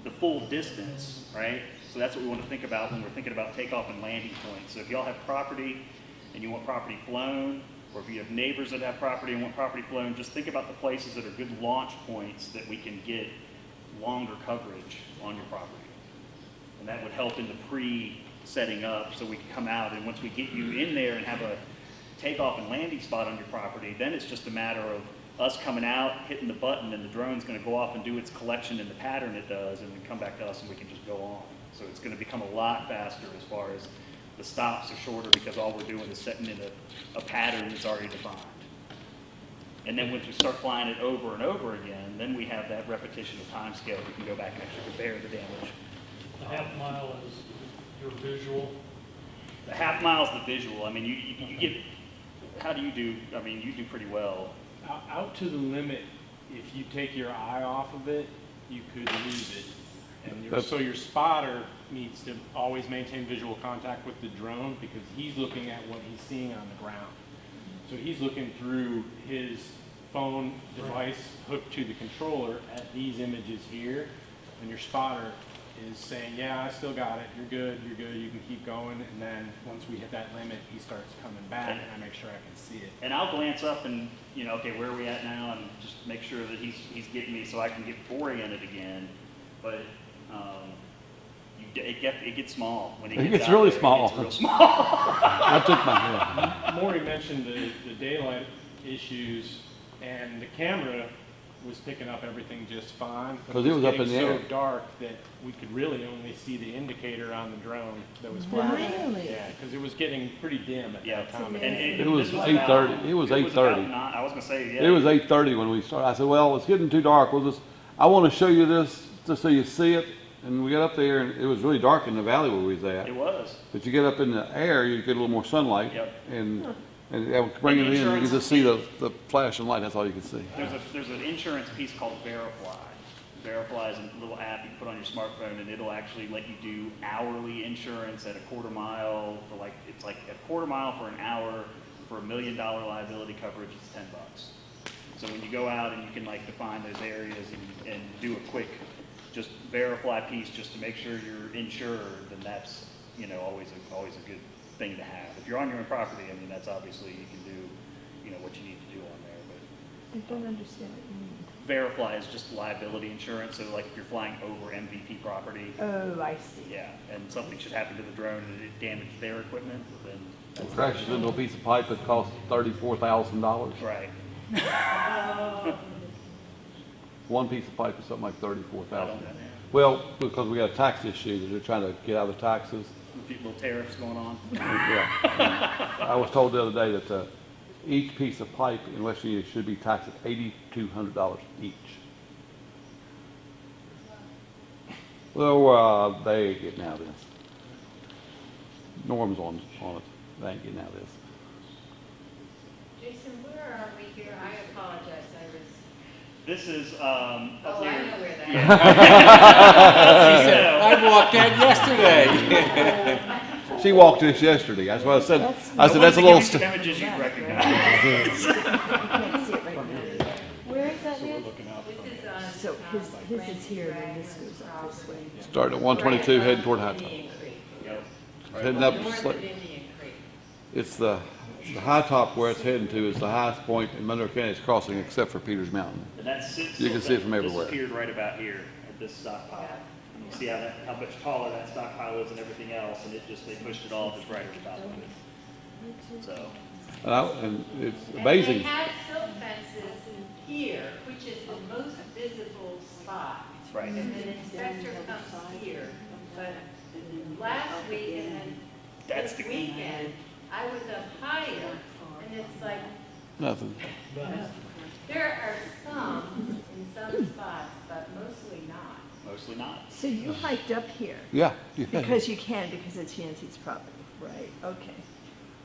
the full distance, right? So that's what we want to think about when we're thinking about takeoff and landing points. So if y'all have property and you want property flown, or if you have neighbors that have property and want property flown, just think about the places that are good launch points that we can get longer coverage on your property. And that would help in the pre-setting up so we can come out, and once we get you in there and have a takeoff and landing spot on your property, then it's just a matter of us coming out, hitting the button, and the drone's going to go off and do its collection in the pattern it does, and then come back to us and we can just go on. So it's going to become a lot faster as far as the stops are shorter because all we're doing is setting in a pattern that's already defined. And then once we start flying it over and over again, then we have that repetition of time scale. We can go back and actually compare the damage. The half mile is your visual. The half mile is the visual. I mean, you get, how do you do? I mean, you do pretty well. Out to the limit, if you take your eye off of it, you could lose it. And That's- so your spotter needs to always maintain visual contact with the drone because he's looking at what he's seeing on the ground. So he's looking through his phone device hooked to the controller at these images here, and your spotter is saying, yeah, I still got it, you're good, you can keep going, and then once we hit that limit, he starts coming back, and I make sure I can see it. And I'll glance up and, you know, okay, where are we at now, and just make sure that he's getting me so I can get oriented again. But it gets small when It it gets out really there. small. It gets real small. I took my, yeah. Maury mentioned the daylight issues, and the camera was picking up everything just fine. but 'Cause it was up getting in the air. so dark that we could really only see the indicator on the drone that was flashing. Really? Yeah, because it was getting pretty dim at Yeah, that time. and It was this 8:30. about- It was about 8:30. I was gonna say, yeah. It was 8:30 when we started. I said, well, it's getting too dark. I want to show you this just so you see it. And we got up there and it was really dark in the valley where we was at. It was. But you get up in the air, you get a little more sunlight. Yep. And that would bring it And in, you insurance- can just see the flashing light. That's all you can see. There's an insurance piece called Verifly. Verifly is a little app you can put on your smartphone, and it'll actually let you do hourly insurance at a quarter mile for it's like a quarter mile for an hour for $1 million liability coverage. It's $10. So when you go out and you can define those areas and do a quick just Verifly piece just to make sure you're insured, then that's always a good thing to have. If you're on your own property, I mean that's obviously you can do what you need to do on there, but. I don't understand what you mean. Verifly is just liability insurance, so if you're flying over MVP property, Oh, I see. yeah, and something should happen to the drone and it damaged their equipment, then It crashes into a piece of pipe that costs $34,000. right. One piece of pipe is something like I $34,000. don't know. Well, because we got a tax issue that they're trying to get out of the taxes. A few little tariffs going on. Yeah. I was told the other day that each piece of pipe in West Virginia should be taxed at $8,200 each. Well, they ain't getting out of this. Norm's on it. They ain't getting out of this. Jason, where are we here? I apologize, This is up oh, here. I know where that is. She said, I walked that yesterday. She walked this yesterday. That's what I said. I said, that's a Give little, you some images you recognize. I can't see it right now. Where is that, Liz? This is on. So his is here, and this goes up this way. starting at 122, heading toward High Top. Indian Creek. Yep. Heading up, North of Indian Creek. it's the High Top where it's heading to is the highest point in Monroe County's crossing except for Peters Mountain. And that's You can see it from everywhere. This appeared right about here at this stockpile. You see how much taller that stockpile is and everything else, and they pushed it all just right over top of it. So. And it's And amazing. they have silt fences here, which is the most visible spot. Right. And an inspector comes here, but last week and then That's this the- weekend, I was up higher, and it's like, Nothing. there are some in some spots, but mostly not. Mostly not. So you hiked up here Yeah. because you can, because it's Yancey's property, right? Okay.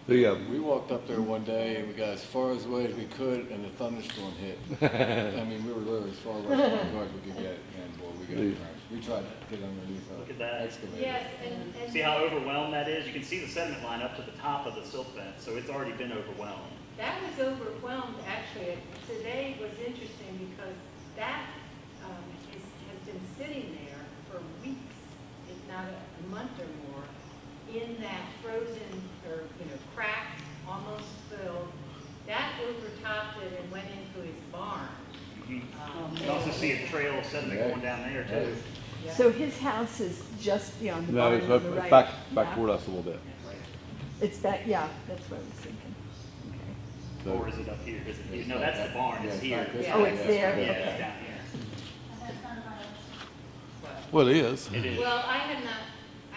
We walked up there one day and we got as far away as we could and the thunderstorm hit. I mean, we were literally as far away as we could get and boy, we got drenched. We tried to get underneath Look at that. our excavator. Yes, and. See how overwhelmed that is? You can see the sediment line up to the top of the silt fence, so it's already been overwhelmed. That was overwhelmed, actually. Today was interesting because that has been sitting there for weeks, if not a month or more, in that frozen or, cracked, almost filled. That overtopped it and went into his barn. You can also see a trail of sediment going down there too. So his house is just beyond the No, barn it's on the up, right. back Yeah. toward us a little bit. It's back, yeah, that's what I was thinking. Okay. Or is it up here? Is it here? No, that's the barn. It's here. Yeah. Oh, it's there, Yeah, okay. it's down here. Well, it is. It is. Well, I have not,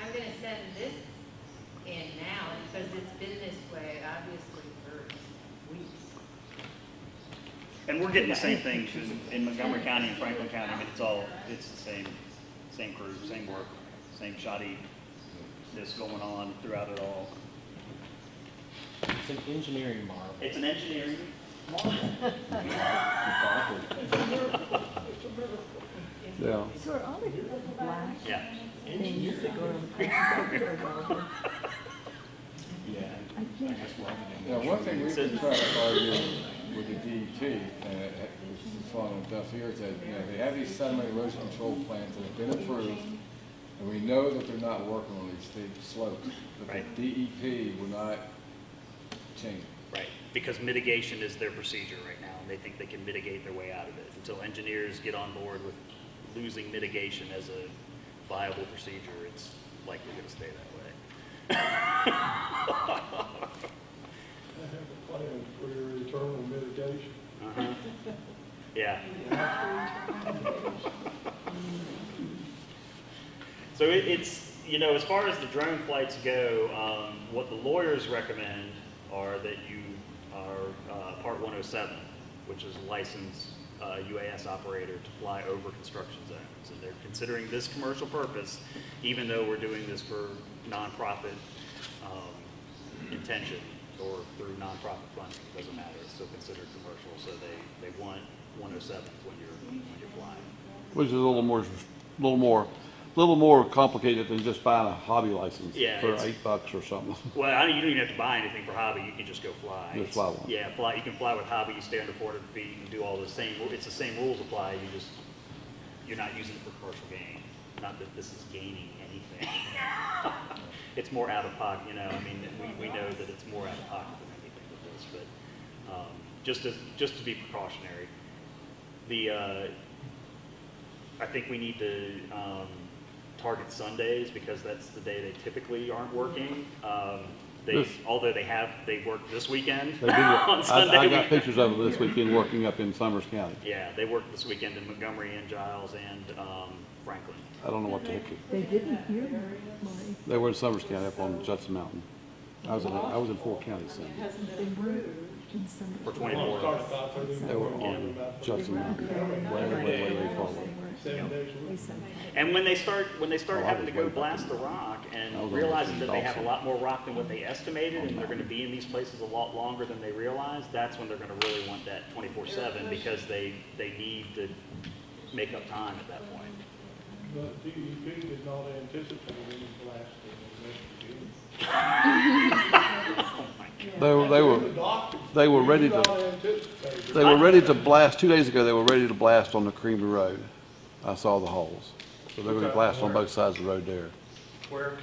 I'm gonna send this in now because it's been this way, obviously, for weeks. And we're getting the same thing in Montgomery County and Franklin County. I mean, it's the same crew, same work, same shoddy that's going on throughout it all. It's an engineering marvel. It's an engineering marvel. Yeah. So are all the black Yeah. things that go on the pipes are relevant? I think, Yeah, one thing we've been trying to argue with the DEP, which is falling on deaf ears, that, you know, they have these sediment erosion control plans that have been approved, and we know that they're not working on these steep slopes, but Right. the DEP will not change it. Right, because mitigation is their procedure right now, and they think they can mitigate their way out of it. Until engineers get on board with losing mitigation as a viable procedure, it's likely going to stay that way. I have a plan for your eternal mitigation. Uh-huh. Yeah. So it's, you know, as far as the drone flights go, what the lawyers recommend are that you are Part 107, which is a licensed UAS operator to fly over construction zones. And they're considering this commercial purpose, even though we're doing this for nonprofit intention or through nonprofit funding. It doesn't matter. It's still considered commercial. So they want 107 when you're flying. Which is a little more complicated than just buying a hobby license Yeah, for it's- $8 or something. Well, you don't even have to buy anything for hobby. You can just go fly. Just fly one. Yeah, fly. You can fly with hobby. You stay under 400 feet and do all the same. It's the same rules apply. You're not using it for commercial gain. Not that this is gaining anything. It's more out of pocket. You know, I mean, we know that it's more out of pocket than anything with this. But just to be precautionary, I think we need to target Sundays because that's the day they typically aren't working. Although they work this weekend They do. on Sunday. I got pictures of them this weekend working up in Summers County. Yeah, they work this weekend in Montgomery and Giles and Franklin. I don't know what the heck. they didn't hear Marty. They were in Summers County up on Judson Mountain. I was in 4 counties then. They were in some. For 24 hours. They were on Judson Mountain, way far away. 7 days a week. And when they start Oh, I having was to go way back blast the then. rock I and was on realizing the that they have a Dawson. lot more rock than what they estimated and they're going to be in these places a lot longer than they realize, that's when they're going to really want that 24/7 because they need to make up time at that point. But DEP did not anticipate any blasting in West Virginia. They were ready Did not to anticipate it. they were ready to blast 2 days ago. They were ready to blast on the Creamery Road. I saw the holes, so they're going to blast on both sides of the road there. Where?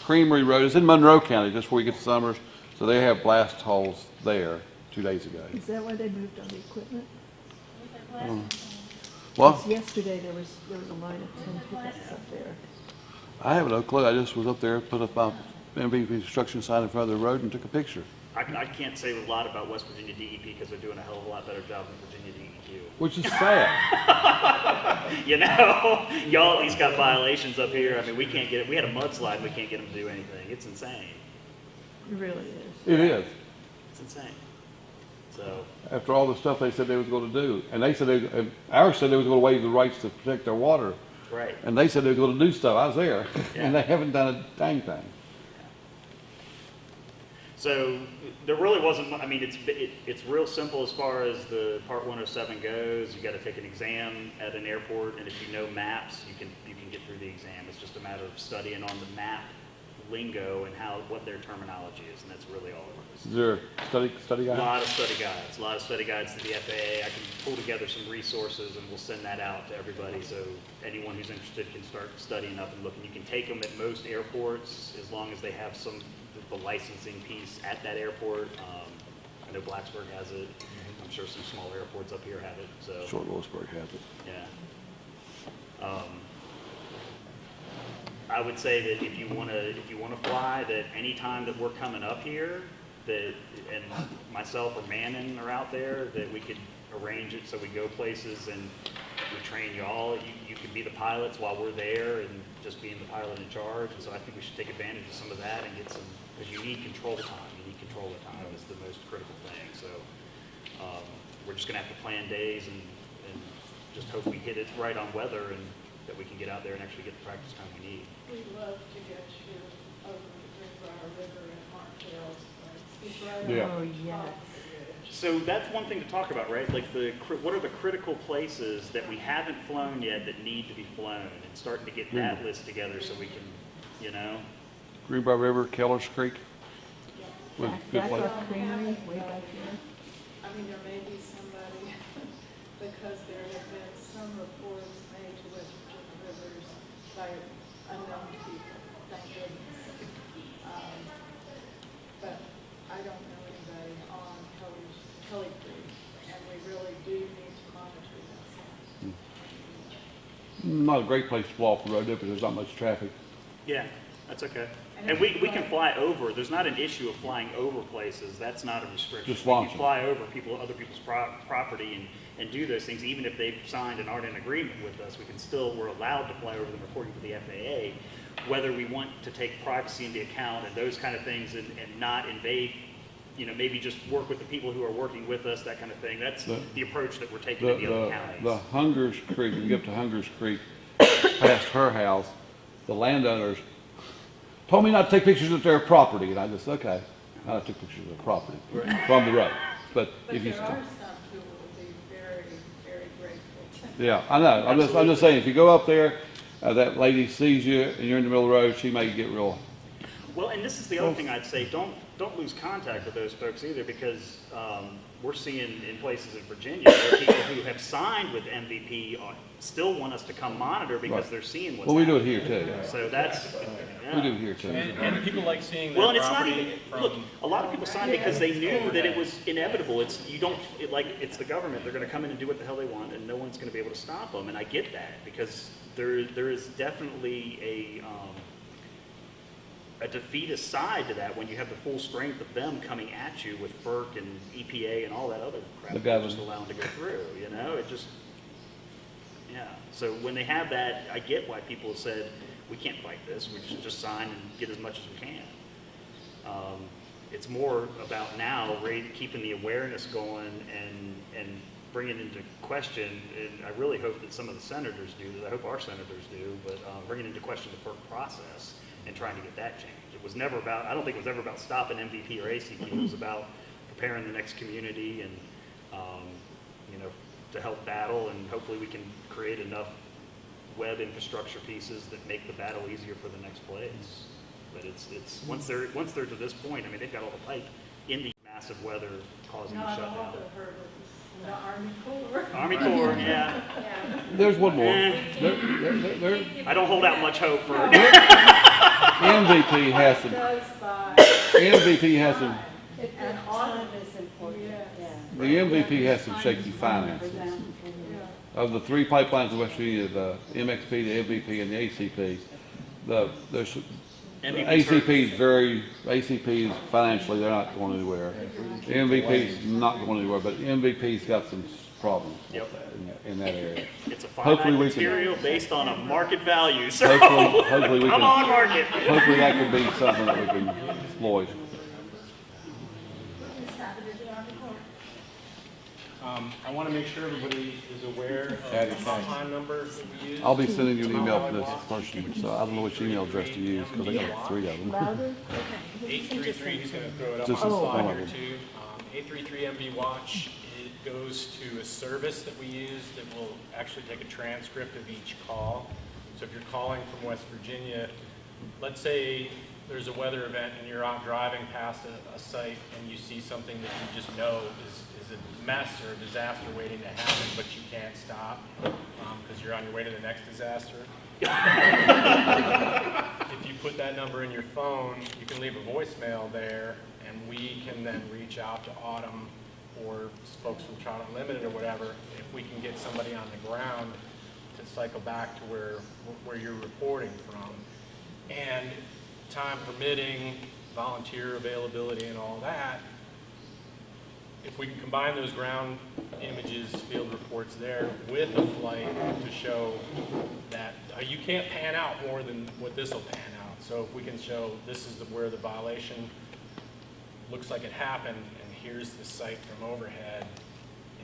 Creamery Road is in Monroe County, just before you get to Summers. So they have blast holes there 2 days ago. Is that why they moved on the equipment? Well, Because yesterday there was a line of 10 pickups up there. I have no clue. I just was up there, put up my MVP construction sign in front of the road and took a picture. I can't say a lot about West Virginia DEP because they're doing a hell of a lot better job than Virginia DEQ. Which is sad. You know, y'all at least got violations up here. I mean, we can't get it. We had a mudslide. We can't get them to do anything. It's insane. It really is. It is. It's insane. So, After all the stuff they said they was going to do, and they said ours said they was going to waive the rights to protect their water, right. and they said they was going to do stuff. I was there, Yeah. and they haven't done a dang thing. So there really wasn't, I mean, it's real simple as far as the Part 107 goes. You got to take an exam at an airport, and if you know maps, you can get through the exam. It's just a matter of studying on the map lingo and what their terminology is, and that's really all it is. Is there a study A guide? lot of study guides to the FAA. I can pull together some resources and we'll send that out to everybody so anyone who's interested can start studying up and looking. You can take them at most airports as long as they have the licensing piece at that airport. I know Blacksburg has it. I'm sure some small airports up here have it. So Short Lewisburg has it. yeah. I would say that if you want to fly, that any time that we're coming up here, and myself or Mannon are out there, that we could arrange it so we go places and we train y'all. You could be the pilots while we're there and just being the pilot in charge. And so I think we should take advantage of some of that and get some, because you need control time. You need control of time is the most critical thing. So we're just going to have to plan days and just hope we hit it right on weather and that we can get out there and actually get the practice time we need. We'd love to get you over the Greenbrier River and Mark Trails. It's right Yeah. Oh, yes. So that's one thing to talk about, right? Like what are the critical places that we haven't flown yet that need to be flown, and starting to get that list together so we can, you know. Greenbrier River, Keller's Creek. Good Back place. off Creamery, way back here. I mean, there may be somebody, because there have been some reports made to West Virginia rivers by unknown people, thank goodness. But I don't know anybody on Kelly Creek, and we really do need to monitor that. Not a great place to walk the road up, but there's not much traffic. Yeah, that's okay. And we can fly over. There's not an issue of flying over places. That's not a restriction. Just We launch can them. fly over other people's property and do those things, even if they've signed and aren't in agreement with us. We're allowed to fly over them according to the FAA. Whether we want to take privacy into account and those kind of things and not invade, maybe just work with the people who are working with us, that kind of thing. That's the approach that we're taking in the other counties. The Hungers Creek, you get up to Hungers Creek, past her house, the landowners told me not to take pictures of their property, and I just, okay, I took pictures of their property from the road. But if you, There are some who will be very, very grateful. yeah, I know. I'm just saying, if you go up there, that lady sees you and you're in the middle of the road, she may get real. Well, and this is the other thing I'd say, don't lose contact with those folks either, because we're seeing in places in Virginia where people who have signed with MVP still want us to come monitor because Right. they're seeing what's Well, we do it happening. here too. So that's, We do it here too. And people like seeing well, their and it's not property even, from. look, a lot of people signed because they knew that it was inevitable. It's the government, they're gonna come in and do what the hell they want, and no one's gonna be able to stop them, and I get that, because there is definitely a defeatist side to that when you have the full strength of them coming at you with FERC and EPA and all that other crap The they're just government. allowing to go through, it just, yeah. So when they have that, I get why people have said, we can't fight this, we should just sign and get as much as we can. It's more about now keeping the awareness going and bringing into question, and I really hope that some of the senators do that, I hope our senators do, but bringing into question the FERC process and trying to get that changed. It was never about, I don't think it was ever about stopping MVP or ACP, it was about preparing the next community and, to help battle, and hopefully we can create enough web infrastructure pieces that make the battle easier for the next place. But it's once they're to this point, I mean, they've got all the pipe in the massive weather causing the Not all shutdown. the hurdles, the Army Corps. Army Corps, yeah. There's one more. Eh. There, I don't hold out much hope for MVP has some, Does buy, MVP has some, And time is important, yeah. the MVP has some shaky finances. Of the three pipelines in West Virginia, the MXP, the MVP, and the ACP, the ACP is financially, they're not going anywhere. The MVP is not going anywhere, but the MVP's got some problems Yep. in that area. It's a Hopefully finite we can- material based on a market value, so Hopefully we come can, on, market. hopefully that could be something that we can exploit. I want to make sure everybody is aware of Patty, the thanks. hotline number that we use. I'll be sending you an email for this person, so I don't know which email address to use, because I got three of them. Louder? 833, he's going to throw it up Just on the one slide of here them. too. 833 MV Watch, it goes to a service that we use that will actually take a transcript of each call. So if you're calling from West Virginia, let's say there's a weather event and you're out driving past a site and you see something that you just know is a mess or a disaster waiting to happen, but you can't stop because you're on your way to the next disaster. If you put that number in your phone, you can leave a voicemail there, and we can then reach out to Autumn or folks from Trout Unlimited or whatever, if we can get somebody on the ground to cycle back to where you're reporting from. And time permitting, volunteer availability and all that, if we can combine those ground images, field reports there with a flight to show that you can't pan out more than what this will pan out. So if we can show this is where the violation looks like it happened, and here's the site from overhead,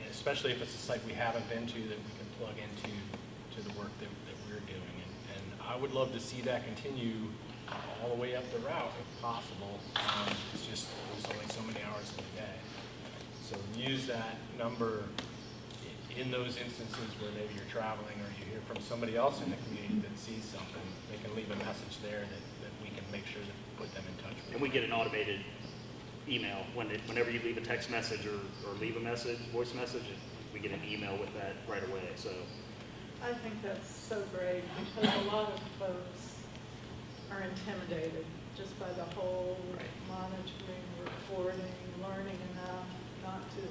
and especially if it's a site we haven't been to that we can plug into the work that we're doing. And I would love to see that continue all the way up the route if possible. It's just there's only so many hours in the day. So use that number in those instances where maybe you're traveling or you hear from somebody else in the community that sees something. They can leave a message there that we can make sure to put them in touch with. And we get an automated email whenever you leave a text message or leave a message, voice message, we get an email with that right away, so. I think that's so great because a lot of folks are intimidated just by the whole monitoring, reporting, learning enough not to,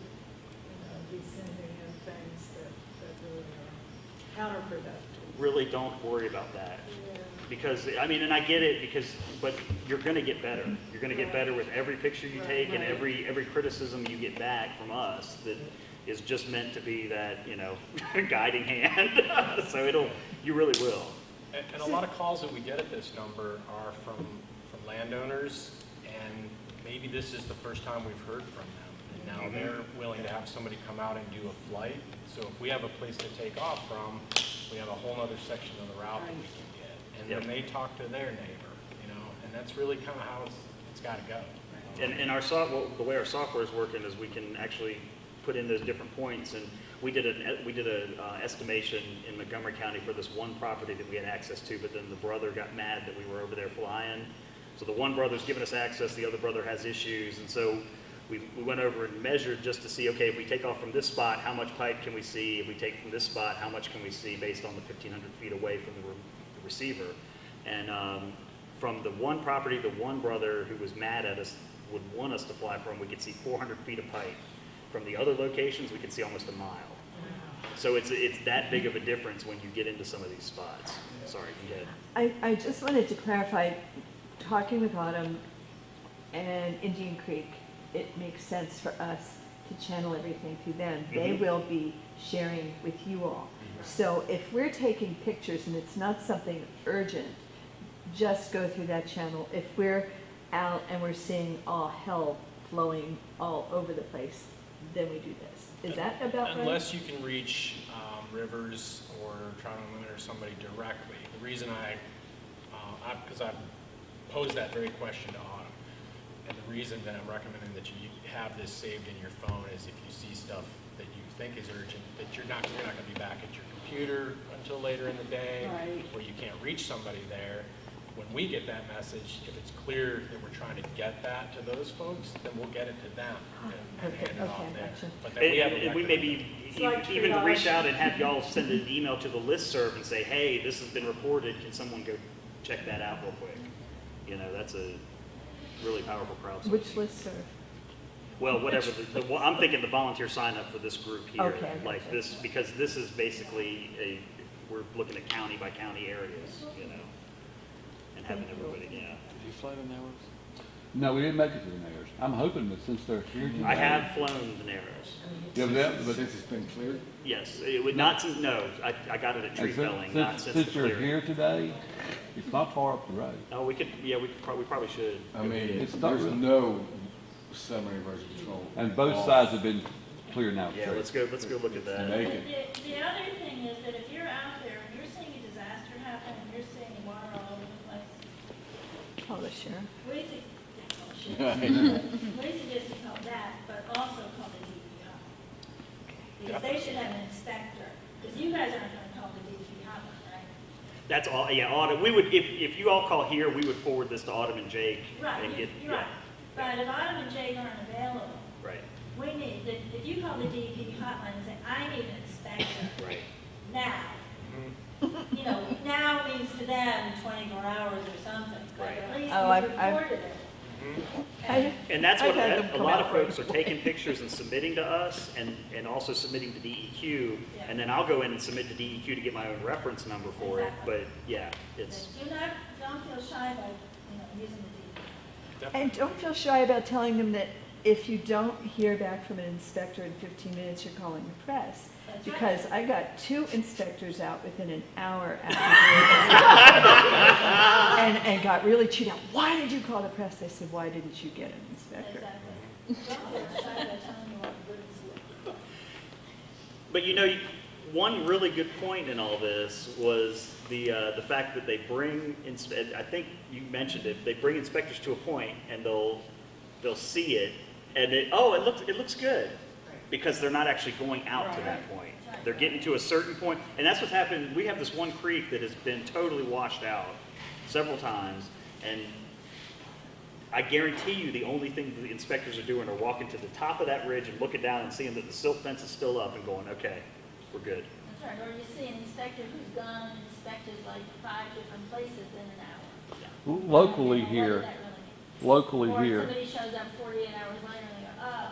be sending in things that really are counterproductive. Really don't worry about that. Yeah. Because, I mean, and I get it but you're gonna get better. You're gonna get better with every picture you take and every criticism you get back from us that is just meant to be that, guiding hand. So you really will. And a lot of calls that we get at this number are from landowners, and maybe this is the first time we've heard from them. And now they're willing to have somebody come out and do a flight. So if we have a place to take off from, we have a whole other section of the route that we can get. And then they talk to their neighbor, and that's really kind of how it's got to go. And the way our software is working is we can actually put in those different points, and we did an estimation in Montgomery County for this one property that we had access to, but then the brother got mad that we were over there flying. So the one brother's giving us access, the other brother has issues, and so we went over and measured just to see, okay, if we take off from this spot, how much pipe can we see? If we take from this spot, how much can we see based on the 1,500 feet away from the receiver? And from the one property, the one brother who was mad at us would want us to fly from, we could see 400 feet of pipe. From the other locations, we could see almost a mile. So it's that big of a difference when you get into some of these spots. Sorry, go ahead. I just wanted to clarify, talking with Autumn and Indian Creek, it makes sense for us to channel everything through them. They will be sharing with you all. So if we're taking pictures and it's not something urgent, just go through that channel. If we're out and we're seeing all hell flowing all over the place, then we do this. Is that about right? Unless you can reach Rivers or Trout Unlimited or somebody directly. The reason because I've posed that very question to Autumn, and the reason that I'm recommending that you have this saved in your phone is if you see stuff that you think is urgent, that you're not going to be back at your computer until later in the day, or you can't reach somebody there. When we get that message, if it's clear that we're trying to get that to those folks, then we'll get it to them and hand it off there. Gotcha. But then we have a And we record. maybe like even triage. reach out and have y'all send an email to the listserv and say, hey, this has been reported, can someone go check that out real quick? That's a really powerful crowdsourcing. Which listserv? Well, whatever, I'm thinking the volunteer sign up for this group here. Okay, I Like gotcha. this, because this is basically we're looking at county by county areas, and having everybody, Did you fly the Narrows? No, we didn't make it to the Narrows. I'm hoping that since they're here today. I have flown the Narrows. Yeah, but Since it's been cleared? Yes, it would not, no, I got it at tree felling, not since the since you're clearing. here today, it's not far up the road. Oh, we probably should. I mean, It's not there's really- no semi-erosion control. And both off sides have been cleared now. Yeah, let's go look at that. Make it. The other thing is that if you're out there and you're seeing a disaster happen and you're seeing water all over the place, Call the sheriff. what do you think? What do you suggest you call that, but also call the DPI? Because they should have an inspector, because you guys aren't gonna call the DPI, right? That's all, yeah, Autumn, we would, if you all call here, we would forward this to Autumn and Jake Right, and get, you're right. But if Autumn and Jake aren't available, right, we need, if you call the DEP hotline and say, I need an inspector right. now, now means to them 24 hours or something, but Right. at least Oh, we I've- reported it. And that's what, I've had them a come lot out of folks are taking pictures and submitting to us and also submitting to DEQ. Yeah. And then I'll go in and submit to DEQ to get my own reference number for it. Exactly. But yeah, it's, Don't feel shy about, using the DEP. And don't feel shy about telling them that if you don't hear back from an inspector in 15 minutes, you're calling the press. That's right. Because I got 2 inspectors out within an hour after doing it. and got really chewed out. Why did you call the press? I said, why didn't you get an inspector? Exactly. Don't feel shy about telling you what good is. but one really good point in all this was the fact that they bring, I think you mentioned it, they bring inspectors to a point and they'll see it and it looks good, because they're not actually going out to that point. They're getting to a certain point, and that's what's happened. We have this one creek that has been totally washed out several times, and I guarantee you the only thing the inspectors are doing are walking to the top of that ridge and looking down and seeing that the silt fence is still up and going, okay, we're good. That's right, or you see an inspector who's gone and inspected like 5 different places in an hour. Locally What here, did that really mean? locally Or here, somebody shows up 48 hours later and they go, oh,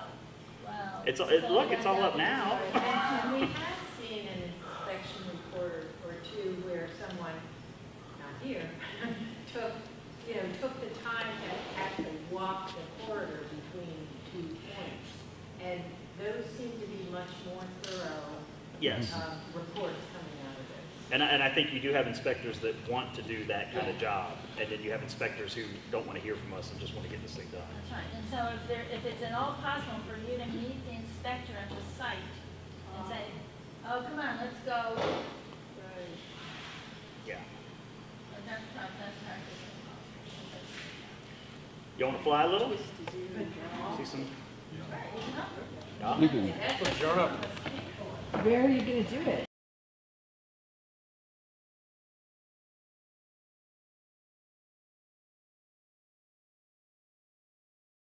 well. Look, it's all up now. And we have seen an inspection report or two where someone, not here, took the time to actually walk the corridor between 2 points. And those seem to be much more thorough. Yes. Reports coming out of this. And I think you do have inspectors that want to do that kind of job, and then you have inspectors who don't want to hear from us and just want to get this thing done. That's right, and so if it's at all possible for you to meet the inspector at the site and say, oh, come on, let's go. Yeah. But that's practice. You want to fly a little? See some? you can, Where are you gonna do it?